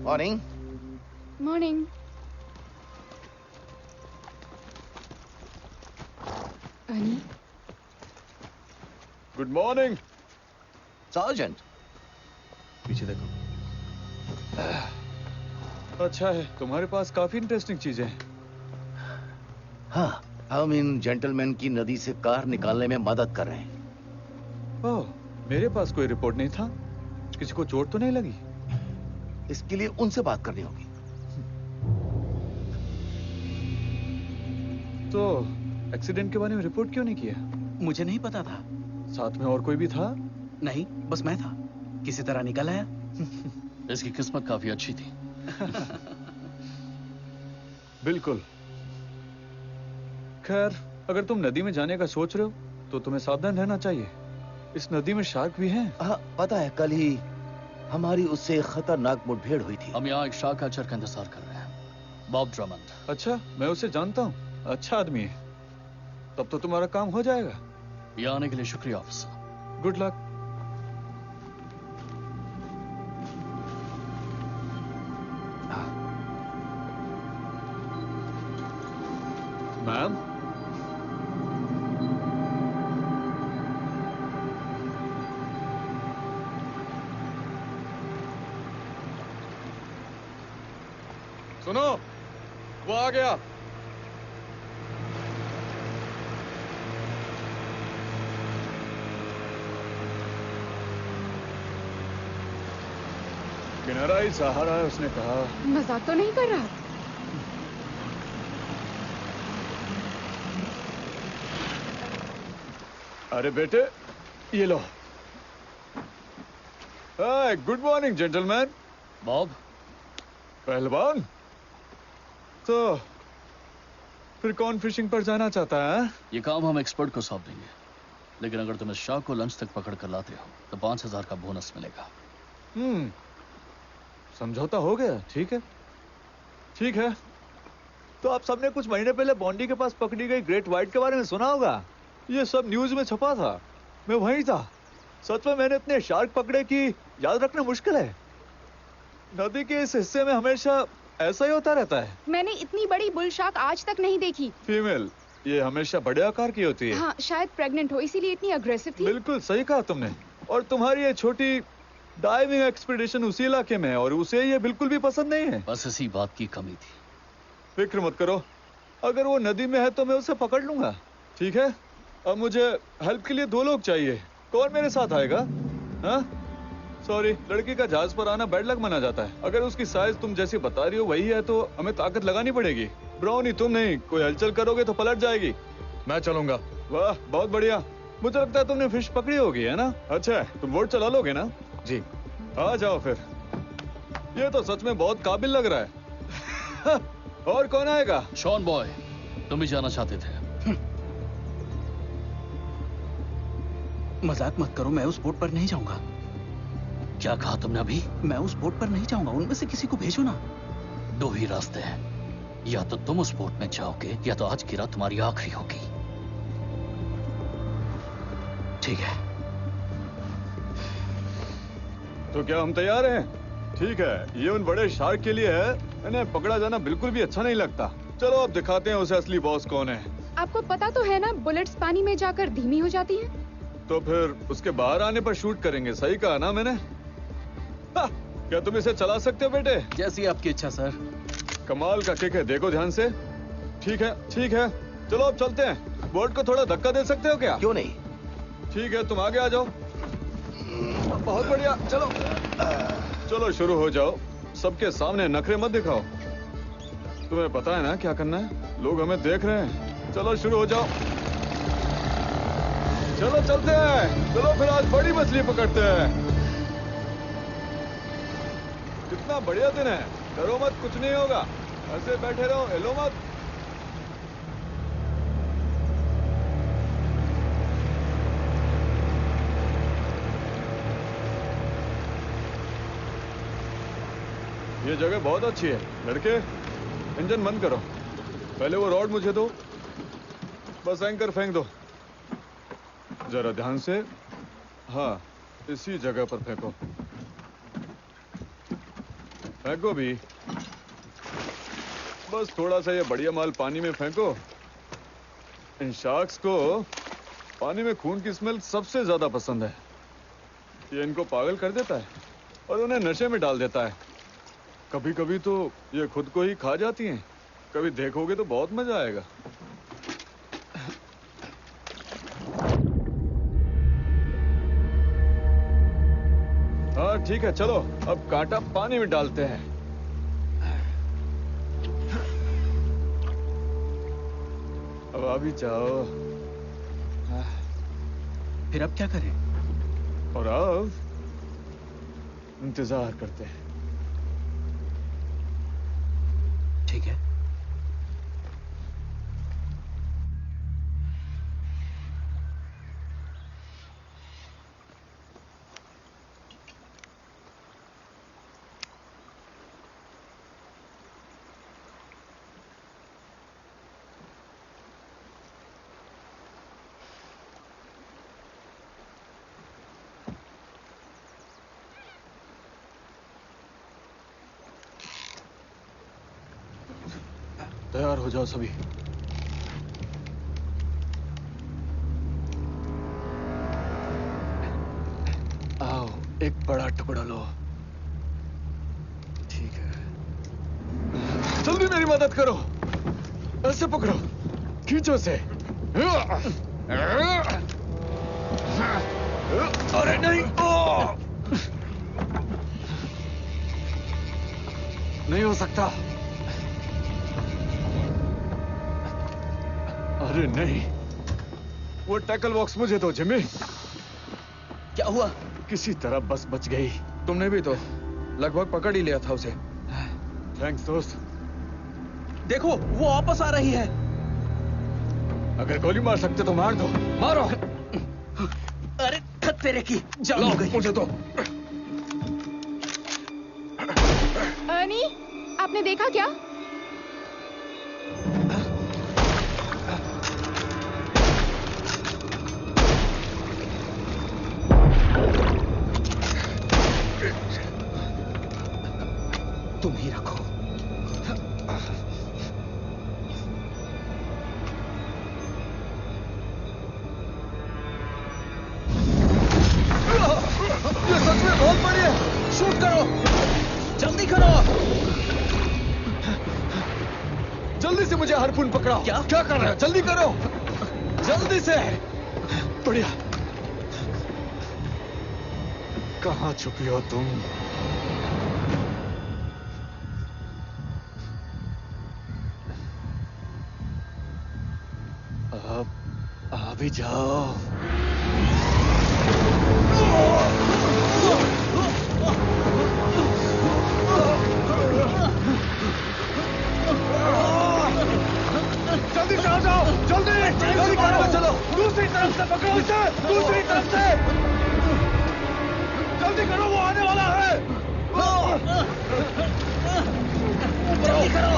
Morning. Morning. Arnie. Good morning. Sergeant. पीछे देखो। अच्छा है, तुम्हारे पास काफी इंटरेस्टिंग चीजें हैं। हाँ, हम इन जेंटलमैन की नदी से कार निकालने में मदद कर रहे हैं। ओह, मेरे पास कोई रिपोर्ट नहीं था। किसी को चोट तो नहीं लगी? इसके लिए उनसे बात करनी होगी। तो एक्सीडेंट के बारे में रिपोर्ट क्यों नहीं किया? मुझे नहीं पता था। साथ में और कोई भी था? नहीं, बस मैं था। किसी तरह निकल आया। इसकी किस्मत काफी अच्छी थी। बिल्कुल। खैर, अगर तुम नदी में जाने का सोच रहे हो तो तुम्हें सावधान रहना चाहिए। इस नदी में शार्क भी हैं। हाँ, पता है, कल ही हमारी उससे खतरनाक मुठभेड़ हुई थी। हम यहाँ एक शार्क कैचर का इंतजार कर रहे हैं, बॉब ड्रमंड। अच्छा, मैं उसे जानता हूँ। अच्छा आदमी है। तब तो तुम्हारा काम हो जाएगा। यहाँ आने के लिए शुक्रिया ऑफिसर। Good luck. मैम, सुनो, वो आ गया। किनारा ही सहारा है, उसने कहा। मजाक तो नहीं कर रहा? अरे बेटे, ये लो। हाय, गुड मॉर्निंग जेंटलमैन। बॉब, पहलवान, तो फिर कौन फिशिंग पर जाना चाहता है? ये काम हम एक्सपर्ट को सौंप देंगे, लेकिन अगर तुम इस शार्क को लंच तक पकड़ कर लाते हो तो 5,000 का बोनस मिलेगा। समझौता हो गया। ठीक है, ठीक है। तो आप सबने कुछ महीने पहले बॉन्डी के पास पकड़ी गई ग्रेट व्हाइट के बारे में सुना होगा। ये सब न्यूज में छपा था, मैं वहीं था। सच में मैंने इतने शार्क पकड़े कि याद रखना मुश्किल है। नदी के इस हिस्से में हमेशा ऐसा ही होता रहता है। मैंने इतनी बड़ी बुल शार्क आज तक नहीं देखी। फीमेल, ये हमेशा बड़े आकार की होती है। हाँ, शायद प्रेग्नेंट हो, इसीलिए इतनी अग्रेसिव थी। बिल्कुल सही कहा तुमने। और तुम्हारी ये छोटी डाइविंग एक्सपीडिशन उसी इलाके में है और उसे ये बिल्कुल भी पसंद नहीं है। बस इसी बात की कमी थी। फिक्र मत करो, अगर वो नदी में है तो मैं उसे पकड़ लूंगा। ठीक है, अब मुझे हेल्प के लिए 2 लोग चाहिए। कौन मेरे साथ आएगा? हाँ, सॉरी, लड़की का जहाज पर आना बैड लक माना जाता है। अगर उसकी साइज तुम जैसी बता रही हो वही है तो हमें ताकत लगानी पड़ेगी। ब्राउनी, तुम नहीं, कोई हलचल करोगे तो पलट जाएगी। मैं चलूंगा। वाह, बहुत बढ़िया। मुझे लगता है तुमने फिश पकड़ी होगी, है ना? अच्छा है, तुम बोट चला लोगे ना? जी। आ जाओ फिर। ये तो सच में बहुत काबिल लग रहा है। और कौन आएगा? शॉन बॉय, तुम भी जाना चाहते थे। मजाक मत करो, मैं उस बोट पर नहीं जाऊंगा। क्या कहा तुमने अभी? मैं उस बोट पर नहीं जाऊंगा, उनमें से किसी को भेजो ना। 2 ही रास्ते हैं, या तो तुम उस बोट में जाओगे या तो आज की रात तुम्हारी आखिरी होगी। ठीक है। तो क्या हम तैयार हैं? ठीक है, ये उन बड़े शार्क के लिए है, इन्हें पकड़ा जाना बिल्कुल भी अच्छा नहीं लगता। चलो अब दिखाते हैं उसे असली बॉस कौन है। आपको पता तो है ना, बुलेट्स पानी में जाकर धीमी हो जाती हैं। तो फिर उसके बाहर आने पर शूट करेंगे, सही कहा ना मैंने? क्या तुम इसे चला सकते हो बेटे? जैसी आपकी इच्छा सर। कमाल का किक है, देखो ध्यान से। ठीक है, ठीक है, चलो अब चलते हैं। बोट को थोड़ा धक्का दे सकते हो क्या? क्यों नहीं? ठीक है, तुम आगे आ जाओ। बहुत बढ़िया, चलो चलो शुरू हो जाओ। सबके सामने नखरे मत दिखाओ। तुम्हें पता है ना क्या करना है, लोग हमें देख रहे हैं। चलो शुरू हो जाओ। चलो चलते हैं। चलो फिर आज बड़ी मछली पकड़ते हैं। कितना बढ़िया दिन है। डरो मत, कुछ नहीं होगा। ऐसे बैठे रहो, हिलो मत। ये जगह बहुत अच्छी है। लड़के, इंजन बंद करो। पहले वो रॉड मुझे दो। बस एंकर फेंक दो। जरा ध्यान से। हाँ, इसी जगह पर फेंको। फेंको भी। बस थोड़ा सा ये बढ़िया माल पानी में फेंको। इन शार्क्स को पानी में खून की स्मेल सबसे ज्यादा पसंद है। ये इनको पागल कर देता है और उन्हें नशे में डाल देता है। कभी कभी तो ये खुद को ही खा जाती हैं। कभी देखोगे तो बहुत मजा आएगा। हाँ ठीक है, चलो अब कांटा पानी में डालते हैं। अब आ भी जाओ। फिर अब क्या करें? और अब इंतजार करते हैं। ठीक है। तैयार हो जाओ सभी। एक बड़ा टुकड़ा लो। ठीक है, जल्दी मेरी मदद करो। ऐसे पकड़ो, खींचो से। अरे नहीं, नहीं हो सकता। अरे नहीं, वो टैकल बॉक्स मुझे दो जिमी। क्या हुआ? किसी तरह बस बच गई। तुमने भी तो लगभग पकड़ ही लिया था उसे। थैंक्स दोस्त। देखो, वो वापस आ रही है। अगर गोली मार सकते तो मार दो, मारो। अरे तेरे की जान हो गई। मुझे तो अर्नी, आपने देखा क्या? तुम ही रखो। ये सच में बहुत बड़ी है। शूट करो, जल्दी करो। जल्दी से मुझे हार्पून पकड़ाओ। क्या कर रहे हो? जल्दी करो, जल्दी से। बढ़िया। कहाँ छुपी हो तुम? अब आ भी जाओ। जल्दी से आ जाओ, जल्दी जल्दी करो। चलो, दूसरी तरफ से पकड़ो इसे, दूसरी तरफ से। जल्दी करो, वो आने वाला है। जल्दी करो,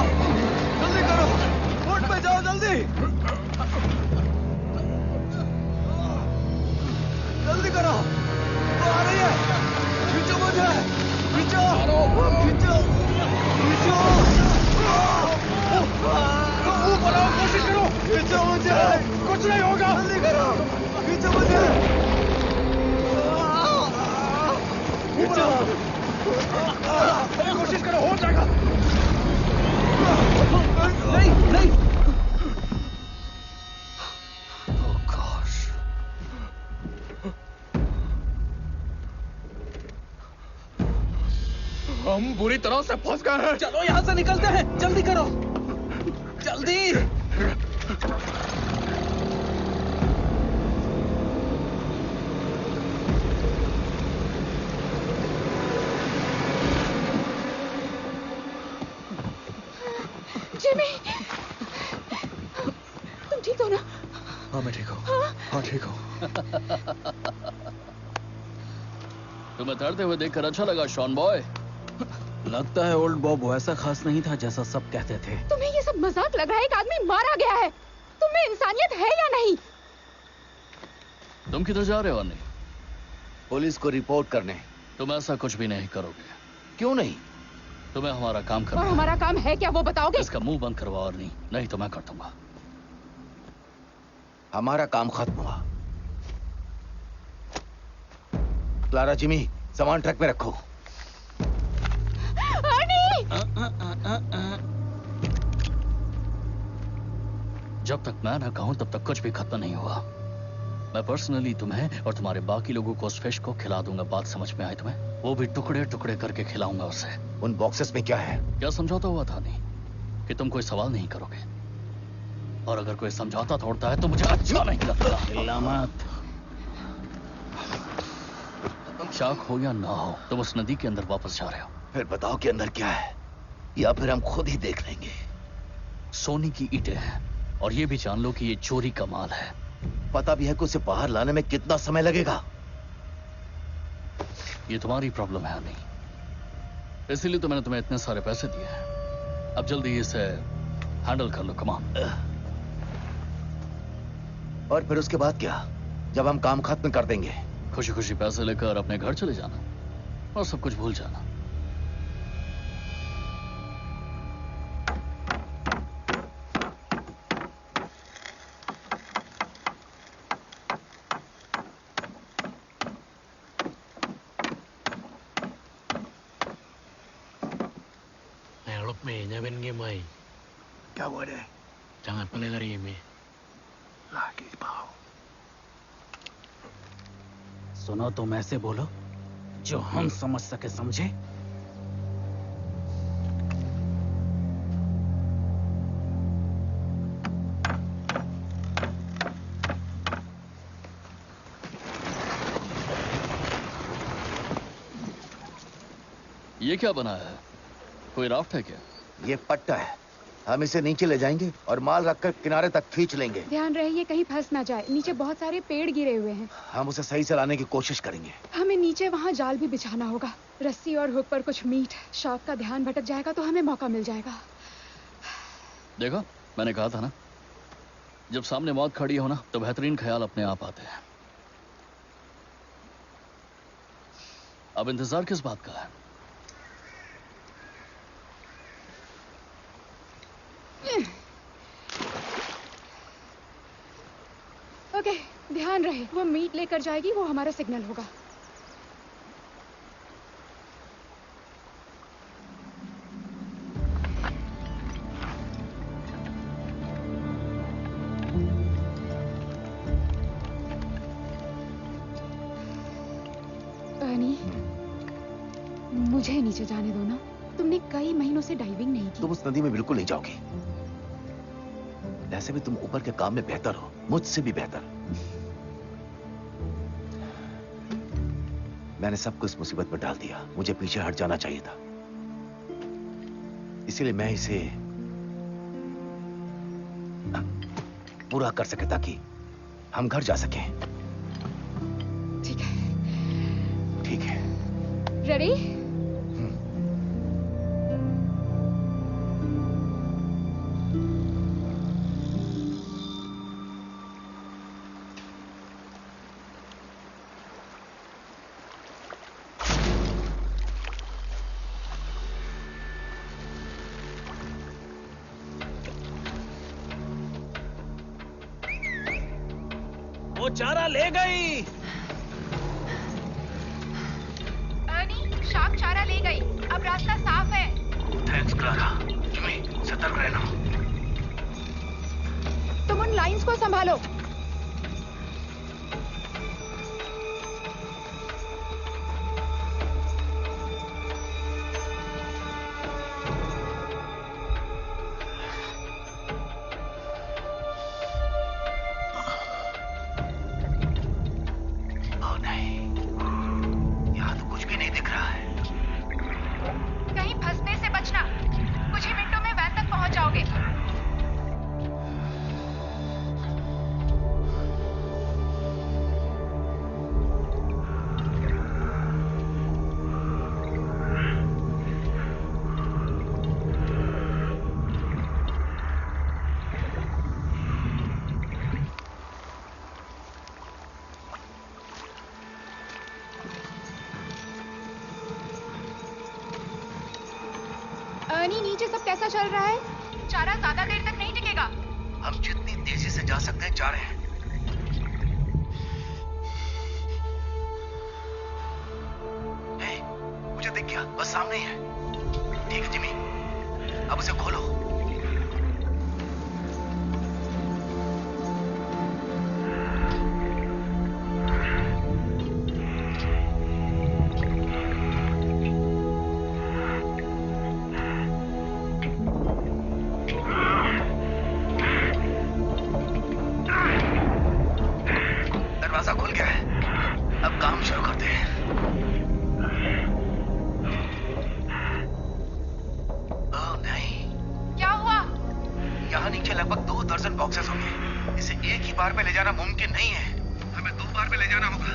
जल्दी करो, बोट पे जाओ जल्दी। जल्दी करो, वो आ रही है। खींचो मुझे, खींचो, खींचो, खींचो। ऊपर आओ, कोशिश करो। खींचो मुझे, कुछ नहीं होगा। जल्दी करो, खींचो मुझे। खींचो, कोशिश करो, हो जाएगा। नहीं नहीं। Oh gosh. हम बुरी तरह से फंस गए हैं। चलो यहाँ से निकलते हैं, जल्दी करो, जल्दी। जिमी, तुम ठीक हो ना? हाँ मैं ठीक हूँ। हाँ ठीक हूँ। तुम्हें तैरते हुए देखकर अच्छा लगा शॉन बॉय। लगता है ओल्ड बॉब वैसा खास नहीं था जैसा सब कहते थे। तुम्हें ये सब मजाक लग रहा है? एक आदमी मारा गया है। तुम में इंसानियत है या नहीं? तुम किधर जा रहे हो अन्नी? पुलिस को रिपोर्ट करने। तुम ऐसा कुछ भी नहीं करोगे। क्यों नहीं? तुम्हें हमारा काम करना और है। हमारा काम है क्या, वो बताओगे? इसका मुंह बंद करवाओ और नहीं तो मैं कर दूंगा। हमारा काम खत्म हुआ। क्लारा, जिमी, सामान ट्रक में रखो। अर्नी! जब तक मैं ना कहूं तब तक कुछ भी खत्म नहीं हुआ। मैं पर्सनली तुम्हें और तुम्हारे बाकी लोगों को उस फिश को खिला दूंगा। बात समझ में आई तुम्हें? वो भी टुकड़े टुकड़े करके खिलाऊंगा उसे। उन बॉक्सेस में क्या है? क्या समझौता हुआ था नहीं कि तुम कोई सवाल नहीं करोगे? और अगर कोई समझौता तोड़ता है तो मुझे अच्छा नहीं लगता। चिल्ला मत। शाक हो या ना हो, तुम उस नदी के अंदर वापस जा रहे हो। फिर बताओ कि अंदर क्या है, या फिर हम खुद ही देख लेंगे। सोने की ईंटें हैं और ये भी जान लो कि ये चोरी का माल है। पता भी है कि उसे बाहर लाने में कितना समय लगेगा। ये तुम्हारी प्रॉब्लम है नहीं, इसीलिए तो मैंने तुम्हें इतने सारे पैसे दिए हैं। अब जल्दी इसे हैंडल कर लो, कमान। और फिर उसके बाद क्या? जब हम काम खत्म कर देंगे, खुशी खुशी पैसे लेकर अपने घर चले जाना और सब कुछ भूल जाना। Hanya Ben Gemai. Kau ada Jangan pelai lari Emi. lagi bau. सुनो तुम ऐसे बोलो जो हम समझ सके, समझे? ये क्या बनाया है? कोई राफ्ट है क्या? ये पट्टा है। हम इसे नीचे ले जाएंगे और माल रखकर किनारे तक खींच लेंगे। ध्यान रहे ये कहीं फंस ना जाए। नीचे बहुत सारे पेड़ गिरे हुए हैं। हम उसे सही से लाने की कोशिश करेंगे। हमें नीचे वहाँ जाल भी बिछाना होगा। रस्सी और हुक पर कुछ मीट। शार्क का ध्यान भटक जाएगा तो हमें मौका मिल जाएगा। देखो, मैंने कहा था ना, जब सामने मौत खड़ी हो ना तो बेहतरीन ख्याल अपने आप आते हैं। अब इंतजार किस बात का है? ओके, ध्यान रहे वो मीट लेकर जाएगी, वो हमारा सिग्नल होगा। अर्नी, मुझे नीचे जाने दो ना। तुमने कई महीनों से डाइविंग नहीं की। तुम उस नदी में बिल्कुल नहीं जाओगी। ऐसे भी तुम ऊपर के काम में बेहतर हो, मुझसे भी बेहतर। मैंने सबको इस मुसीबत में डाल दिया। मुझे पीछे हट जाना चाहिए था। इसीलिए मैं इसे पूरा कर सके ताकि हम घर जा सकें। ठीक है। ठीक है। रेडी? वो चारा ले गई। अर्नी, शार्क चारा ले गई। अब रास्ता साफ है। Thanks Clara. जिमी, सतर्क रहना। तुम उन लाइंस को संभालो। कहीं फंसने से बचना। कुछ ही मिनटों में वैन तक पहुंच जाओगे। अर्नी, नीचे सब कैसा चल रहा है? चारा ज्यादा देर तक नहीं टिकेगा। हम जितनी तेजी से जा सकते हैं जा रहे हैं। हे, मुझे दिख गया, बस सामने ही है। ठीक है जिमी, अब उसे खोलो। दरवाजा खुल गया है। अब काम शुरू करते हैं। ओह नहीं, क्या हुआ? यहाँ नीचे लगभग 2 दर्जन बॉक्सेस होंगे। इसे एक ही बार में ले जाना मुमकिन नहीं है। हमें 2 बार में ले जाना होगा।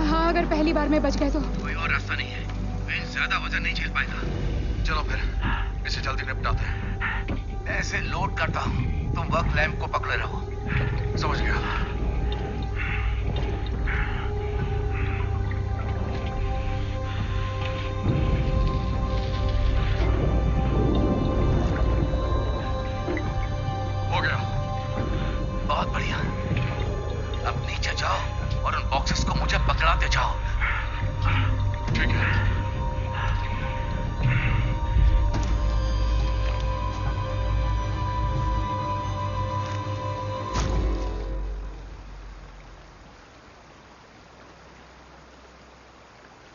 हाँ, अगर पहली बार में बच गए तो। कोई और रास्ता नहीं है। वेन ज्यादा वजन नहीं झेल पाएगा। चलो फिर इसे जल्दी निपटाते हैं। मैं इसे लोड करता हूँ, तुम वर्क लैंप को पकड़े रहो। समझ गया। हो गया। बहुत बढ़िया। अब नीचे जाओ और उन बॉक्सेस को मुझे पकड़ाते जाओ। ठीक है।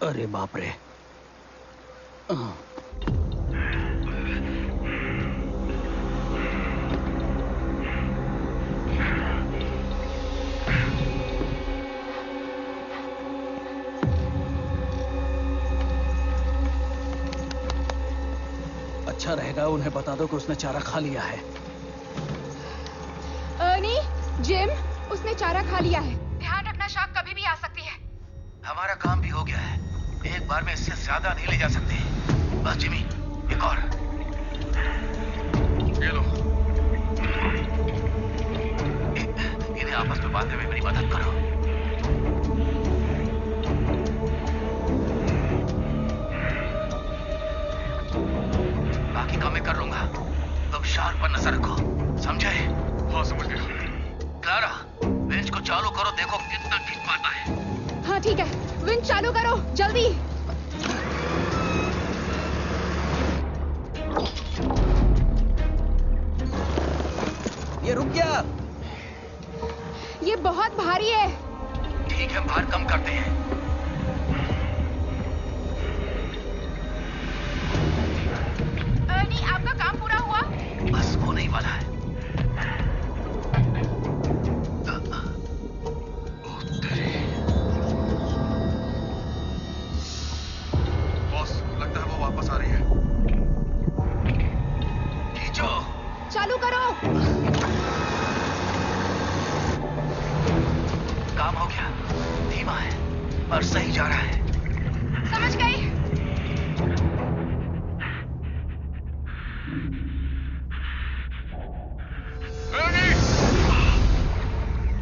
अरे बाप रे। अच्छा रहेगा उन्हें बता दो कि उसने चारा खा लिया है। अर्नी, जिम, उसने चारा खा लिया है। ध्यान रखना, शार्क कभी भी आ सकती है। हमारा काम भी हो गया है। एक बार में इससे ज्यादा नहीं ले जा सकते। बस जिमी, एक और। ये लो। इन्हें आपस में बांधने में मेरी मदद करो। बाकी काम मैं कर लूंगा। तुम शार्क पर नजर रखो, समझे? हाँ समझ गया। क्लारा, विंच को चालू करो, देखो कितना खींच पाता है। हाँ ठीक है, विंच चालू करो, जल्दी। ये रुक गया। ये बहुत भारी है। ठीक है, भार कम करते हैं। अर्नी, आपका काम पूरा हुआ? बस होने ही वाला है। बॉस, लगता है वो वापस आ रही है। खींचो। चालू करो। काम हो गया। धीमा है पर सही जा रहा है। समझ गई।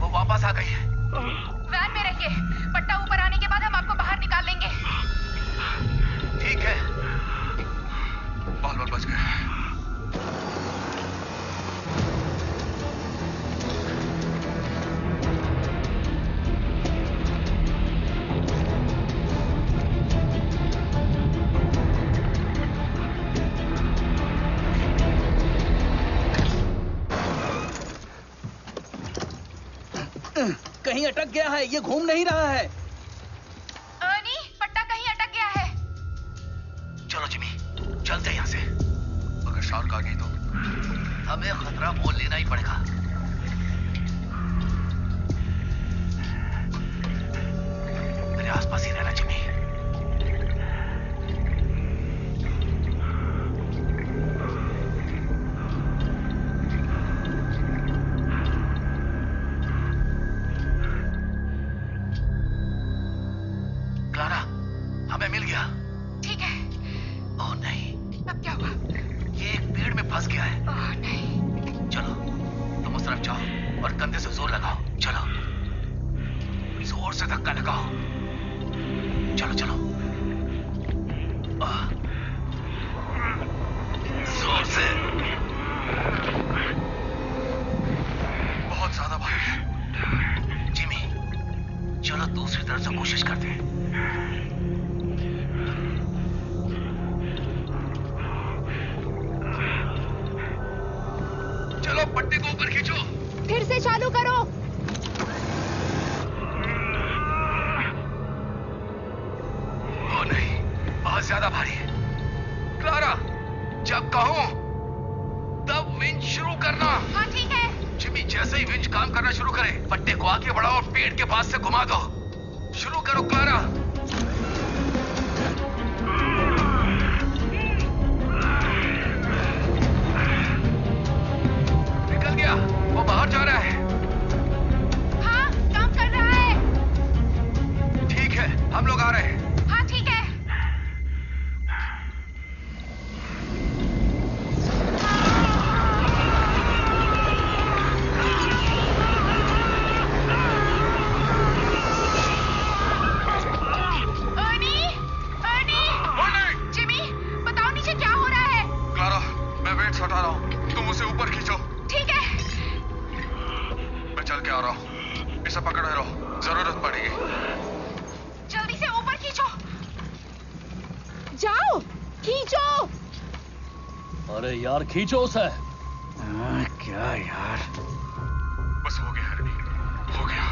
वो वापस आ गई है। वैन में रहिए, पट्टा ऊपर आने के बाद हम आपको बाहर निकाल लेंगे। ठीक है। बाल बाल बच गए। कहीं अटक गया है, ये घूम नहीं रहा है। अर्नी, पट्टा कहीं अटक गया है। चलो जिमी, चलते हैं यहाँ से। अगर शार्क आ गई तो हमें खतरा मोल लेना ही पड़ेगा। मेरे आसपास ही रहना जिमी। क्लारा, हमें मिल गया। ठीक है। ओह नहीं, अब क्या हुआ? ये एक पेड़ में फंस गया है। ओह नहीं। चलो, तुम उस तरफ जाओ और कंधे से जोर लगाओ। चलो, जोर से धक्का लगाओ। चलो चलो। जोर से। बहुत ज्यादा भारी है। जिमी, चलो दूसरी तरफ से कोशिश करते हैं। चलो, पट्टी को ऊपर खींचो। फिर से चालू करो। ओ नहीं, बहुत ज्यादा भारी है। क्लारा, जब कहूं तब विंच शुरू करना। हाँ ठीक है। जिमी, जैसे ही विंच काम करना शुरू करे, पट्टे को आगे बढ़ाओ और पेड़ के पास से घुमा दो। शुरू करो क्लारा। निकल गया, वो बाहर जा रहा है। हाँ, काम कर रहा है। ठीक है, हम लोग आ रहे हैं। हाँ ठीक है। अर्नी, अर्नी, जिमी, बताओ नीचे क्या हो रहा है? क्लारा, मैं वेट्स हटा रहा हूँ, तुम उसे ऊपर खींचो। ठीक है। मैं चल के आ रहा हूँ, इसे पकड़े रहो, जरूरत पड़ेगी। जल्दी से ऊपर खींचो। जाओ, खींचो। अरे यार, खींचो उसे। क्या यार। बस हो गया हरनी, हो गया।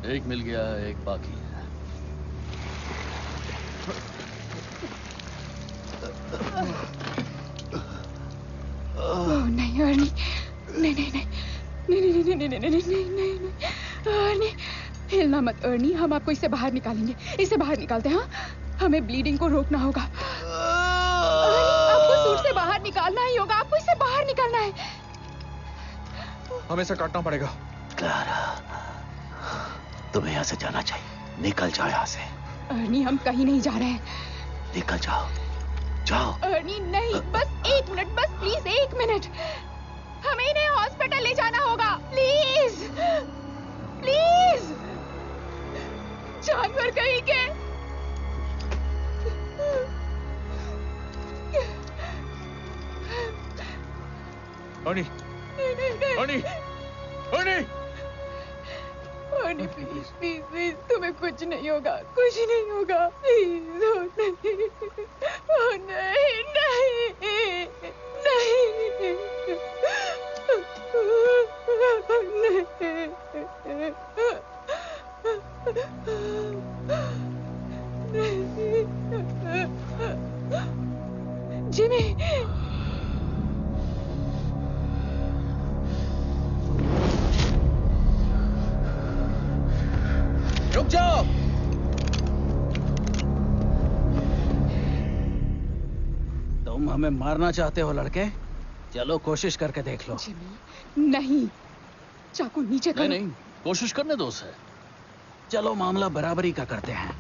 एक मिल गया है, एक बाकी है। ओह नहीं अर्नी, नहीं नहीं नहीं नहीं नहीं नहीं नहीं नहीं नहीं नहीं नहीं नहीं अर्नी, हिलना मत अर्नी, हम आपको इससे बाहर निकालेंगे, इसे बाहर निकालते हैं। हाँ, हमें ब्लीडिंग को रोकना होगा। अर्नी, आपको सूट से बाहर निकालना ही होगा, आपको इससे बाहर निकालना है। हमें इसे काटना पड़ेगा। क्लारा, तुम्हें यहाँ से जाना चाहिए। निकल जाओ यहाँ से। अर्नी, हम कहीं नहीं जा रहे हैं। निकल जाओ, जाओ। अर्नी नहीं, बस 1 मिनट, बस प्लीज 1 मिनट। हमें इन्हें हॉस्पिटल ले जाना होगा, प्लीज प्लीज। जानवर कहीं के। Arni, Arni, Arni, Arni please please please, तुम्हें कुछ नहीं होगा, कुछ नहीं होगा, प्लीज। ओ नहीं, ओ नहीं नहीं नहीं जिमी, रुक जाओ। तुम हमें मारना चाहते हो लड़के? चलो कोशिश करके देख लो। जिमी नहीं, चाकू नीचे करो। नहीं नहीं, कोशिश करने दो उसे। चलो मामला बराबरी का करते हैं।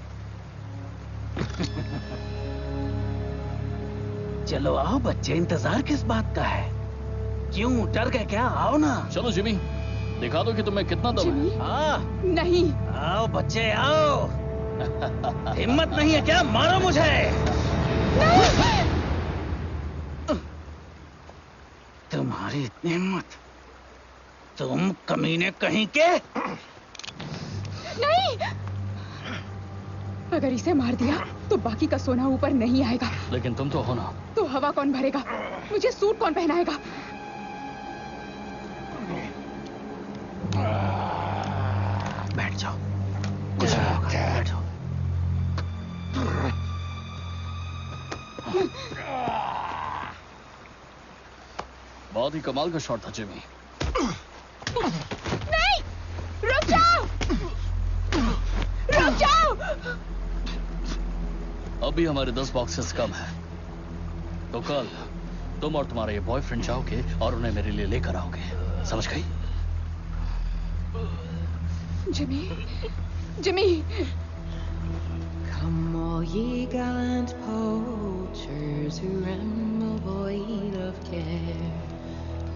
चलो आओ बच्चे, इंतजार किस बात का है? क्यों डर गए क्या? आओ ना। चलो जिमी, दिखा दो कि तुम्हें कितना दम जिमी, है। हाँ, नहीं। आओ बच्चे आओ। हिम्मत नहीं है क्या? मारो मुझे। तुम्हारी इतनी हिम्मत? तुम कमीने कहीं के। नहीं, अगर इसे मार दिया तो बाकी का सोना ऊपर नहीं आएगा। लेकिन तुम तो हो ना। तो हवा कौन भरेगा? मुझे सूट कौन पहनाएगा? बैठ जाओ, कुछ नहीं होगा, बैठ जाओ। बहुत ही कमाल का शॉट था जिमी। नहीं, रुक जाओ, रुक जाओ। अभी हमारे 10 बॉक्सेस कम है, तो कल तुम और तुम्हारा ये बॉयफ्रेंड जाओगे और उन्हें मेरे लिए लेकर आओगे, समझ गई? Jimmy, Jimmy. Come all ye gallant poachers who ramble void of care,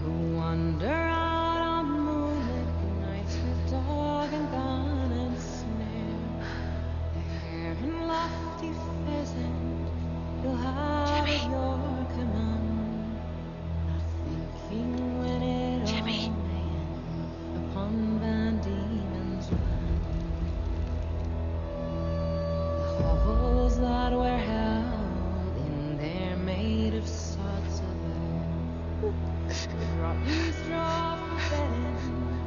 who wander out on moonlit nights with dog and gun and snare. There in lofty pheasant you'll have your command, not thinking when it all may end upon Van Diemen's land. The hovels that were held in there made of sods of earth, rotten straw for bedding,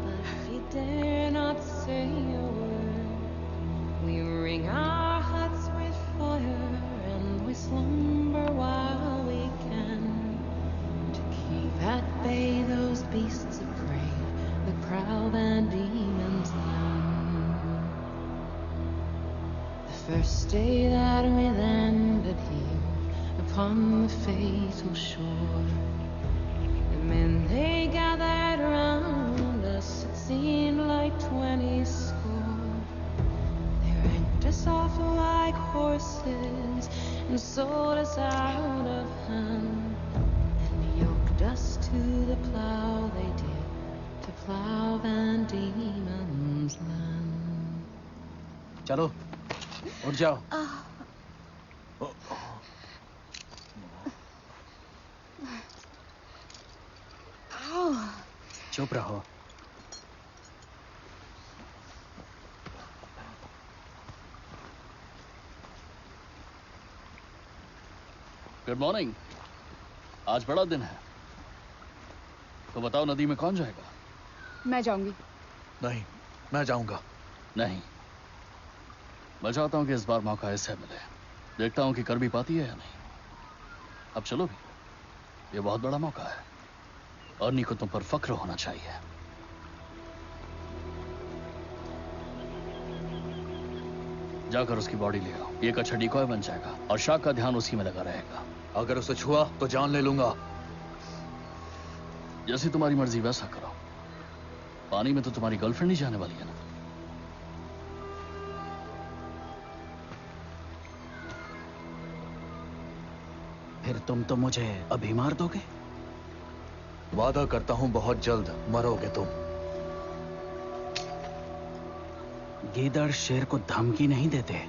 but if you dare not say a word, we ring our huts with fire and we slumber while we can, to keep at bay those beasts of prey that prowl Van Diemen's land. The first day that we landed here upon the fatal shore, the men they gathered round us, it seemed like 20 score. They ranked us off like horses and sold us out of hand, and yoked us to the plow they did, to plow Van Diemen's land. चलो उठ जाओ। चुप रहो। Good morning. आज बड़ा दिन है, तो बताओ नदी में कौन जाएगा? मैं जाऊंगी। नहीं, मैं जाऊंगा। नहीं, मैं चाहता हूं कि इस बार मौका ऐसे मिले। देखता हूं कि कर भी पाती है या नहीं। अब चलो भी, ये बहुत बड़ा मौका है। अर्नी को तुम पर फख्र होना चाहिए। जाकर उसकी बॉडी ले आओ, ये एक अच्छा डिकॉय बन जाएगा और शाक का ध्यान उसी में लगा रहेगा। अगर उसे छुआ तो जान ले लूंगा। जैसी तुम्हारी मर्जी वैसा करो। पानी में तो तुम्हारी गर्लफ्रेंड ही जाने वाली है ना। फिर तुम तो मुझे अभी मार दोगे? वादा करता हूं बहुत जल्द मरोगे तुम। गीदड़ शेर को धमकी नहीं देते।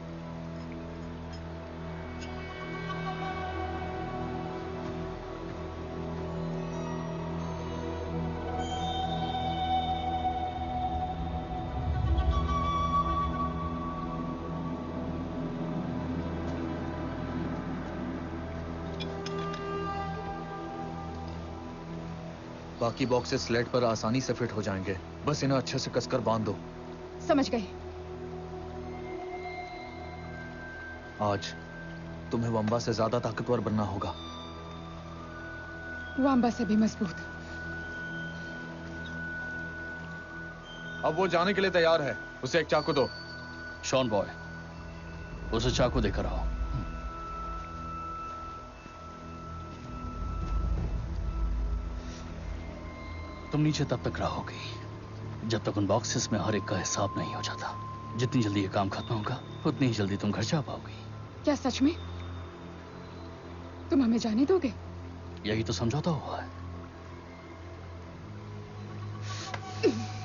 बाकी बॉक्सेस स्लेट पर आसानी से फिट हो जाएंगे, बस इन्हें अच्छे से कसकर बांध दो। समझ गए। आज तुम्हें वंबा से ज्यादा ताकतवर बनना होगा। वाम्बा से भी मजबूत। अब वो जाने के लिए तैयार है, उसे एक चाकू दो। शॉन बॉय, उसे चाकू देकर आओ। तुम नीचे तब तक रहोगी जब तक उन बॉक्सेस में हर एक का हिसाब नहीं हो जाता। जितनी जल्दी ये काम खत्म होगा उतनी ही जल्दी तुम घर जा पाओगी। क्या सच में? तुम हमें जाने दोगे? यही तो समझौता हुआ है।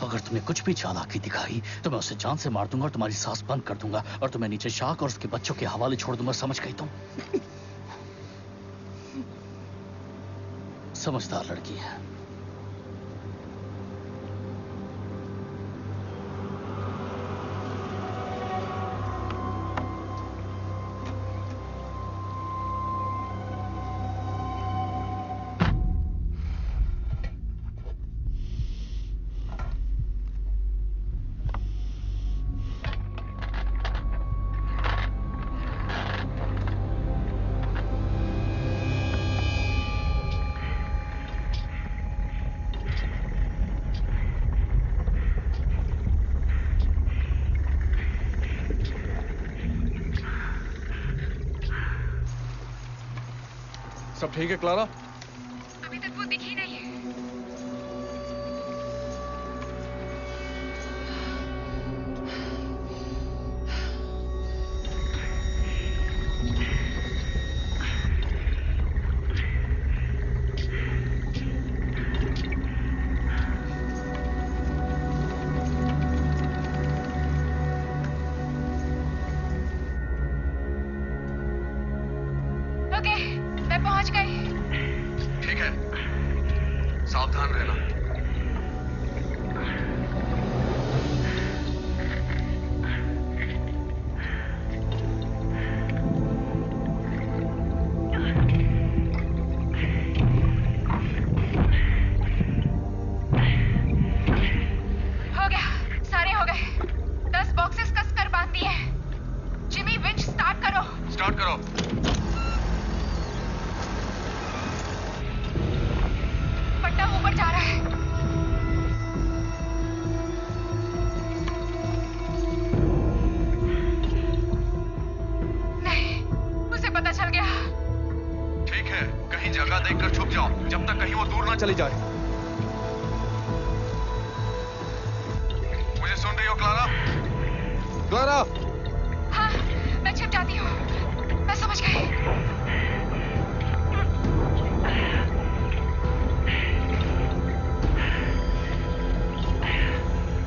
अगर तुमने कुछ भी चालाकी दिखाई तो मैं उसे जान से मार दूंगा और तुम्हारी सांस बंद कर दूंगा और तुम्हें नीचे शाक और उसके बच्चों के हवाले छोड़ दूंगा। समझ गई तुम? समझदार लड़की है। सब ठीक है क्लारा? अभी तक वो दिखी नहीं है। ओके, मैं पहुंच गई। ठीक है, सावधान रहना। हो गया, सारे हो गए। 10 बॉक्सेस कसकर बांध दिए हैं। जिमी, विंच स्टार्ट करो। स्टार्ट करो। पट्टा ऊपर जा रहा है। नहीं, उसे पता चल गया। ठीक है, कहीं जगह देखकर छुप जाओ जब तक कहीं वो दूर ना चली जाए। मुझे सुन रही हो क्लारा? क्लारा! हाँ, मैं छिप जाती हूँ। मैं समझ गई।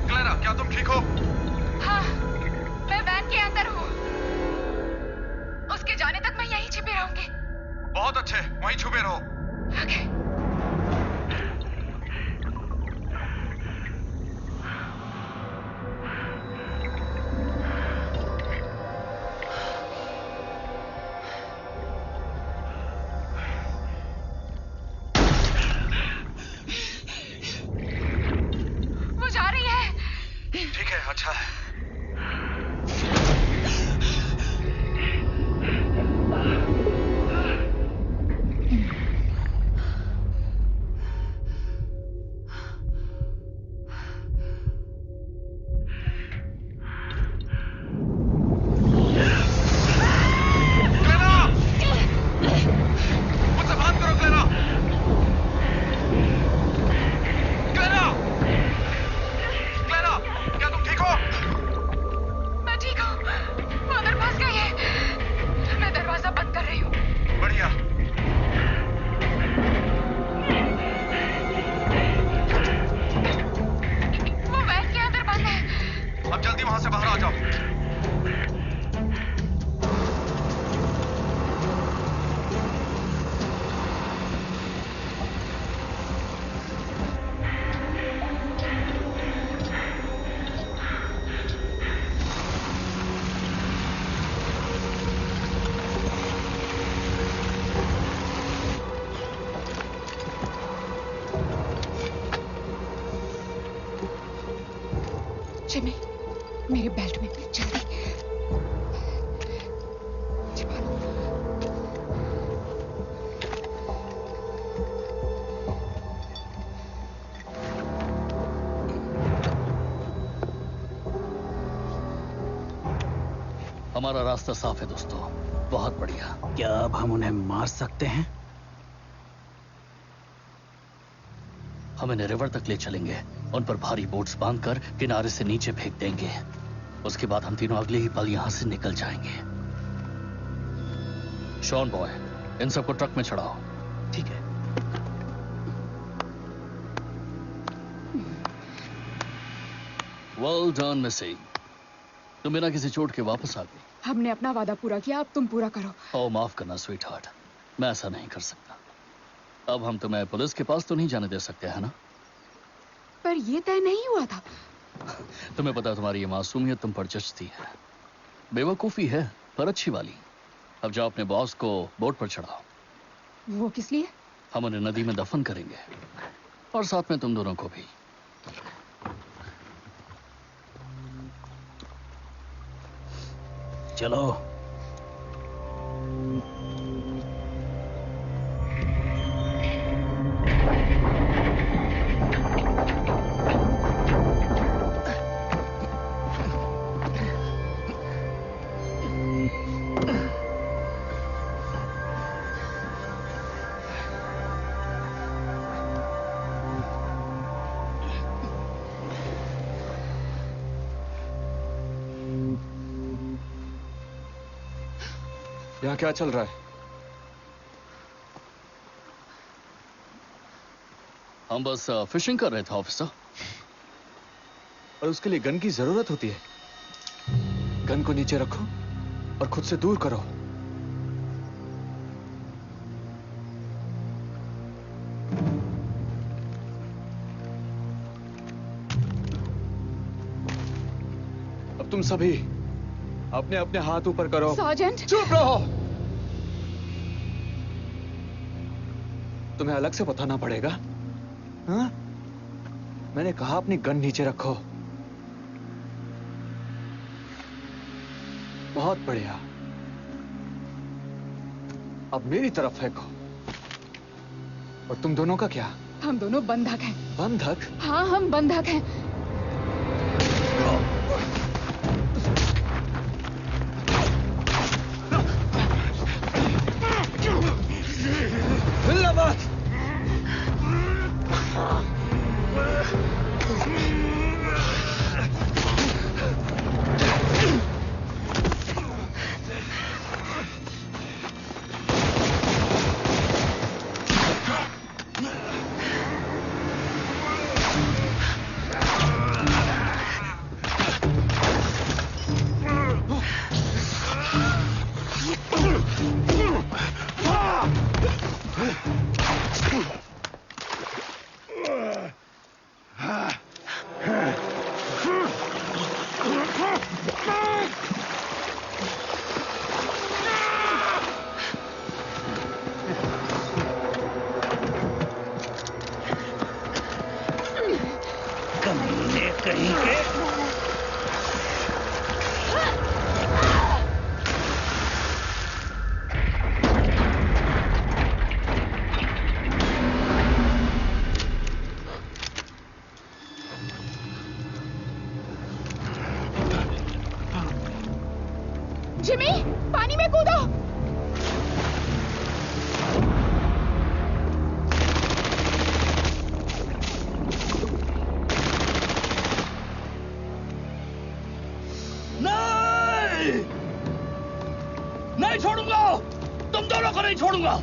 क्लारा, क्या तुम ठीक हो? हाँ, मैं वैन के अंदर हूँ। उसके जाने तक मैं यहीं छिपी रहूंगी। बहुत अच्छे, वहीं छुपे रहो। ओके। वो जा रही है। ठीक है, अच्छा है। अब जल्दी वहां से बाहर आ जाओ। जिमी, मेरे बेल्ट में जल्दी छिपा लो। हमारा रास्ता साफ है दोस्तों, बहुत बढ़िया। क्या अब हम उन्हें मार सकते हैं? हम इन्हें रिवर तक ले चलेंगे, उन पर भारी बोट्स बांधकर किनारे से नीचे फेंक देंगे। उसके बाद हम तीनों अगले ही पल यहां से निकल जाएंगे। शॉन बॉय, इन सबको ट्रक में चढ़ाओ। ठीक है। वेल डन मिसी, तुम बिना किसी चोट के वापस आ गई। हमने अपना वादा पूरा किया, अब तुम पूरा करो। ओ माफ करना स्वीट हार्ट, मैं ऐसा नहीं कर सकता। अब हम तुम्हें पुलिस के पास तो नहीं जाने दे सकते, है ना? पर ये तय नहीं हुआ था। तुम्हें पता है तुम्हारी ये मासूमियत तुम पर जचती है। बेवकूफी है पर अच्छी वाली। अब जाओ अपने बॉस को बोट पर चढ़ाओ। वो किस लिए? हम उन्हें नदी में दफन करेंगे और साथ में तुम दोनों को भी। चलो। यहाँ क्या चल रहा है? हम बस फिशिंग कर रहे थे ऑफिसर। और उसके लिए गन की जरूरत होती है? गन को नीचे रखो और खुद से दूर करो। अब तुम सभी अपने अपने हाथ ऊपर करो। सर्जेंट! चुप रहो। तुम्हें अलग से बताना पड़ेगा। हाँ? मैंने कहा अपनी गन नीचे रखो। बहुत बढ़िया। अब मेरी तरफ फेंको। और तुम दोनों का क्या? हम दोनों बंधक हैं। बंधक? हाँ, हम बंधक हैं। जिमी, पानी में कूदो। नहीं! नहीं छोड़ूंगा! तुम दोनों को नहीं छोड़ूंगा!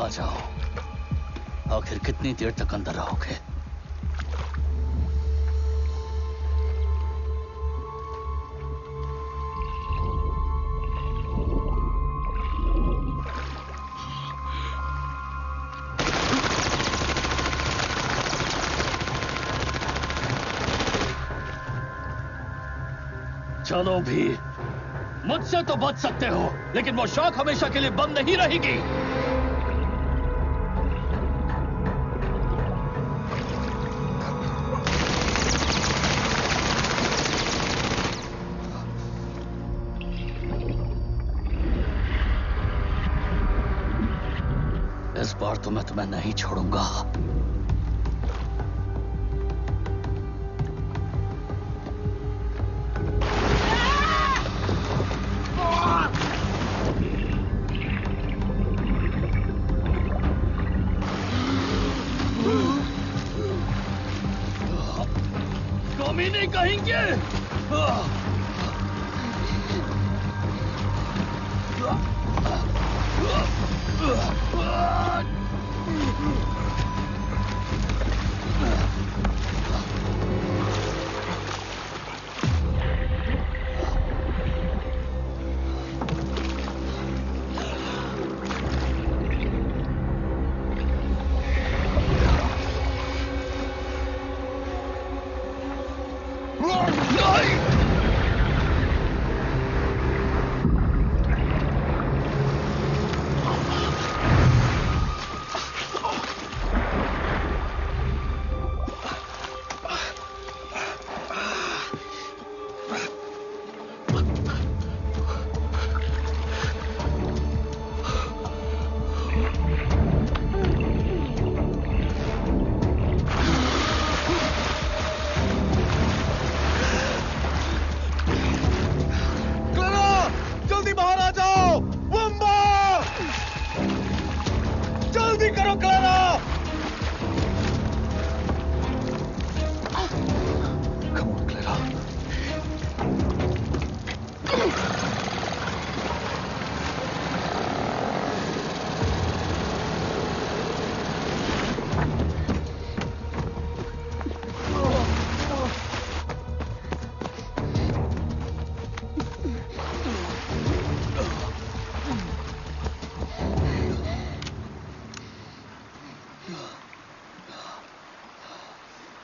आ जाओ। आखिर कितनी देर तक अंदर रहोगे? चलो भी, मुझसे तो बच सकते हो, लेकिन वो शौक हमेशा के लिए बंद नहीं रहेगी। इस बार तो मैं तुम्हें नहीं छोड़ूंगा। कमीने कहेंगे।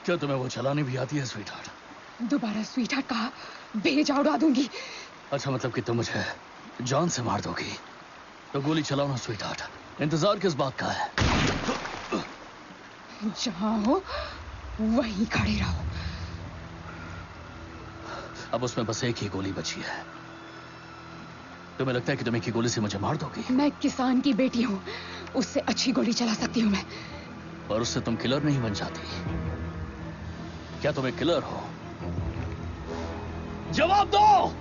क्या तुम्हें वो चलानी भी आती है स्वीटहार्ट? दोबारा स्वीटहार्ट कहा, भेजा उड़ा दूंगी। अच्छा, मतलब कि तुम मुझे जान से मार दोगी? तो गोली चलाओ ना स्वीटहार्ट, इंतजार किस बात का है? जहां हो वहीं खड़े रहो। अब उसमें बस एक ही गोली बची है। तुम्हें लगता है कि तुम एक ही गोली से मुझे मार दोगी? मैं किसान की बेटी हूँ, उससे अच्छी गोली चला सकती हूँ मैं। पर उससे तुम किलर नहीं बन जाती। क्या तुम एक किलर हो? जवाब दो।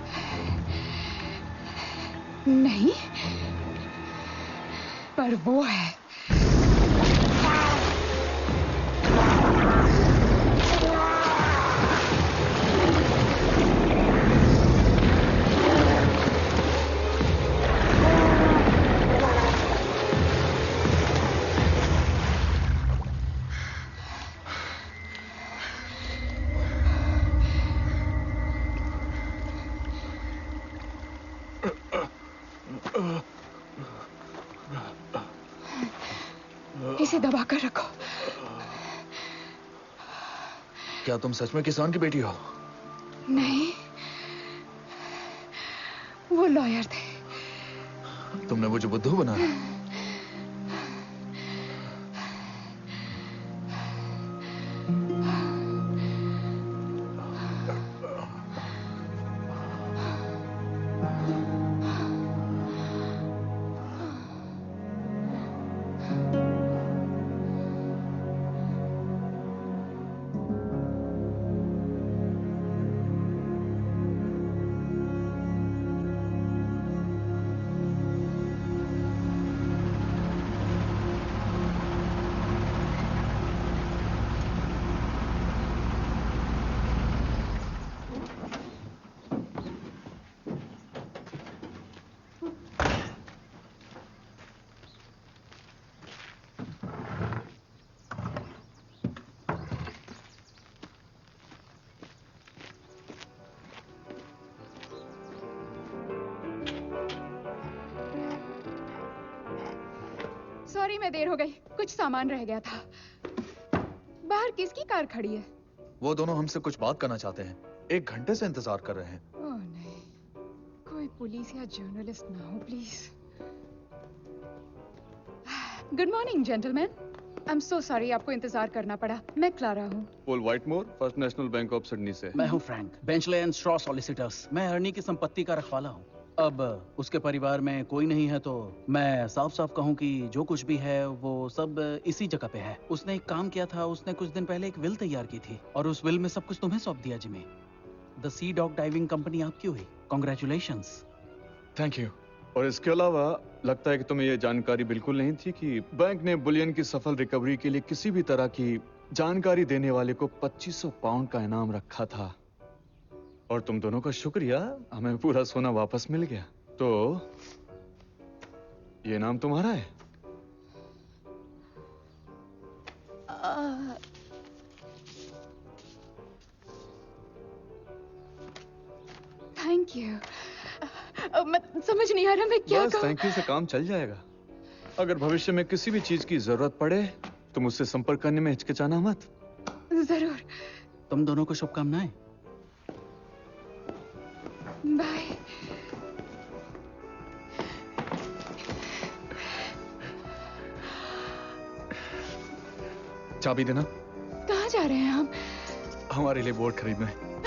नहीं, पर वो है। इसे दबा कर रखो। क्या तुम सच में किसान की बेटी हो? नहीं, वो लॉयर थे। तुमने मुझे बुद्धू बनाया। सॉरी मैं देर हो गई, कुछ सामान रह गया था। बाहर किसकी कार खड़ी है? वो दोनों हमसे कुछ बात करना चाहते हैं। 1 घंटे से इंतजार कर रहे हैं। ओह नहीं, कोई पुलिस या जर्नलिस्ट ना हो please. Good morning gentleman. I am so sorry आपको इंतजार करना पड़ा। मैं क्लारा हूँ। Paul Whitmore, first national bank of Sydney से। मैं हूँ फ्रैंक, बेंचले एंड स्ट्रॉ सॉलिसिटर्स। मैं अर्नी की संपत्ति का रखवाला हूँ। अब उसके परिवार में कोई नहीं है तो मैं साफ साफ कहूँ कि जो कुछ भी है वो सब इसी जगह पे है। उसने एक काम किया था, उसने कुछ दिन पहले एक विल तैयार की थी और उस विल में सब कुछ तुम्हें सौंप दिया Jimmy. The sea dog diving company आपकी हुई। कॉन्ग्रेचुलेशंस। Thank you. और इसके अलावा लगता है कि तुम्हें यह जानकारी बिल्कुल नहीं थी कि बैंक ने बुलियन की सफल रिकवरी के लिए किसी भी तरह की जानकारी देने वाले को 2500 पाउंड का इनाम रखा था। और तुम दोनों का शुक्रिया, हमें पूरा सोना वापस मिल गया। तो ये इनाम तुम्हारा है। Thank you. मैं समझ नहीं आ रहा मैं क्या बस कहूँ। थैंक यू से काम चल जाएगा। अगर भविष्य में किसी भी चीज की जरूरत पड़े तो मुझसे संपर्क करने में हिचकिचाना मत। जरूर। तुम दोनों को शुभकामनाएं। बाय। चाबी देना। कहाँ जा रहे हैं हम? हमारे लिए बोर्ड खरीदना है।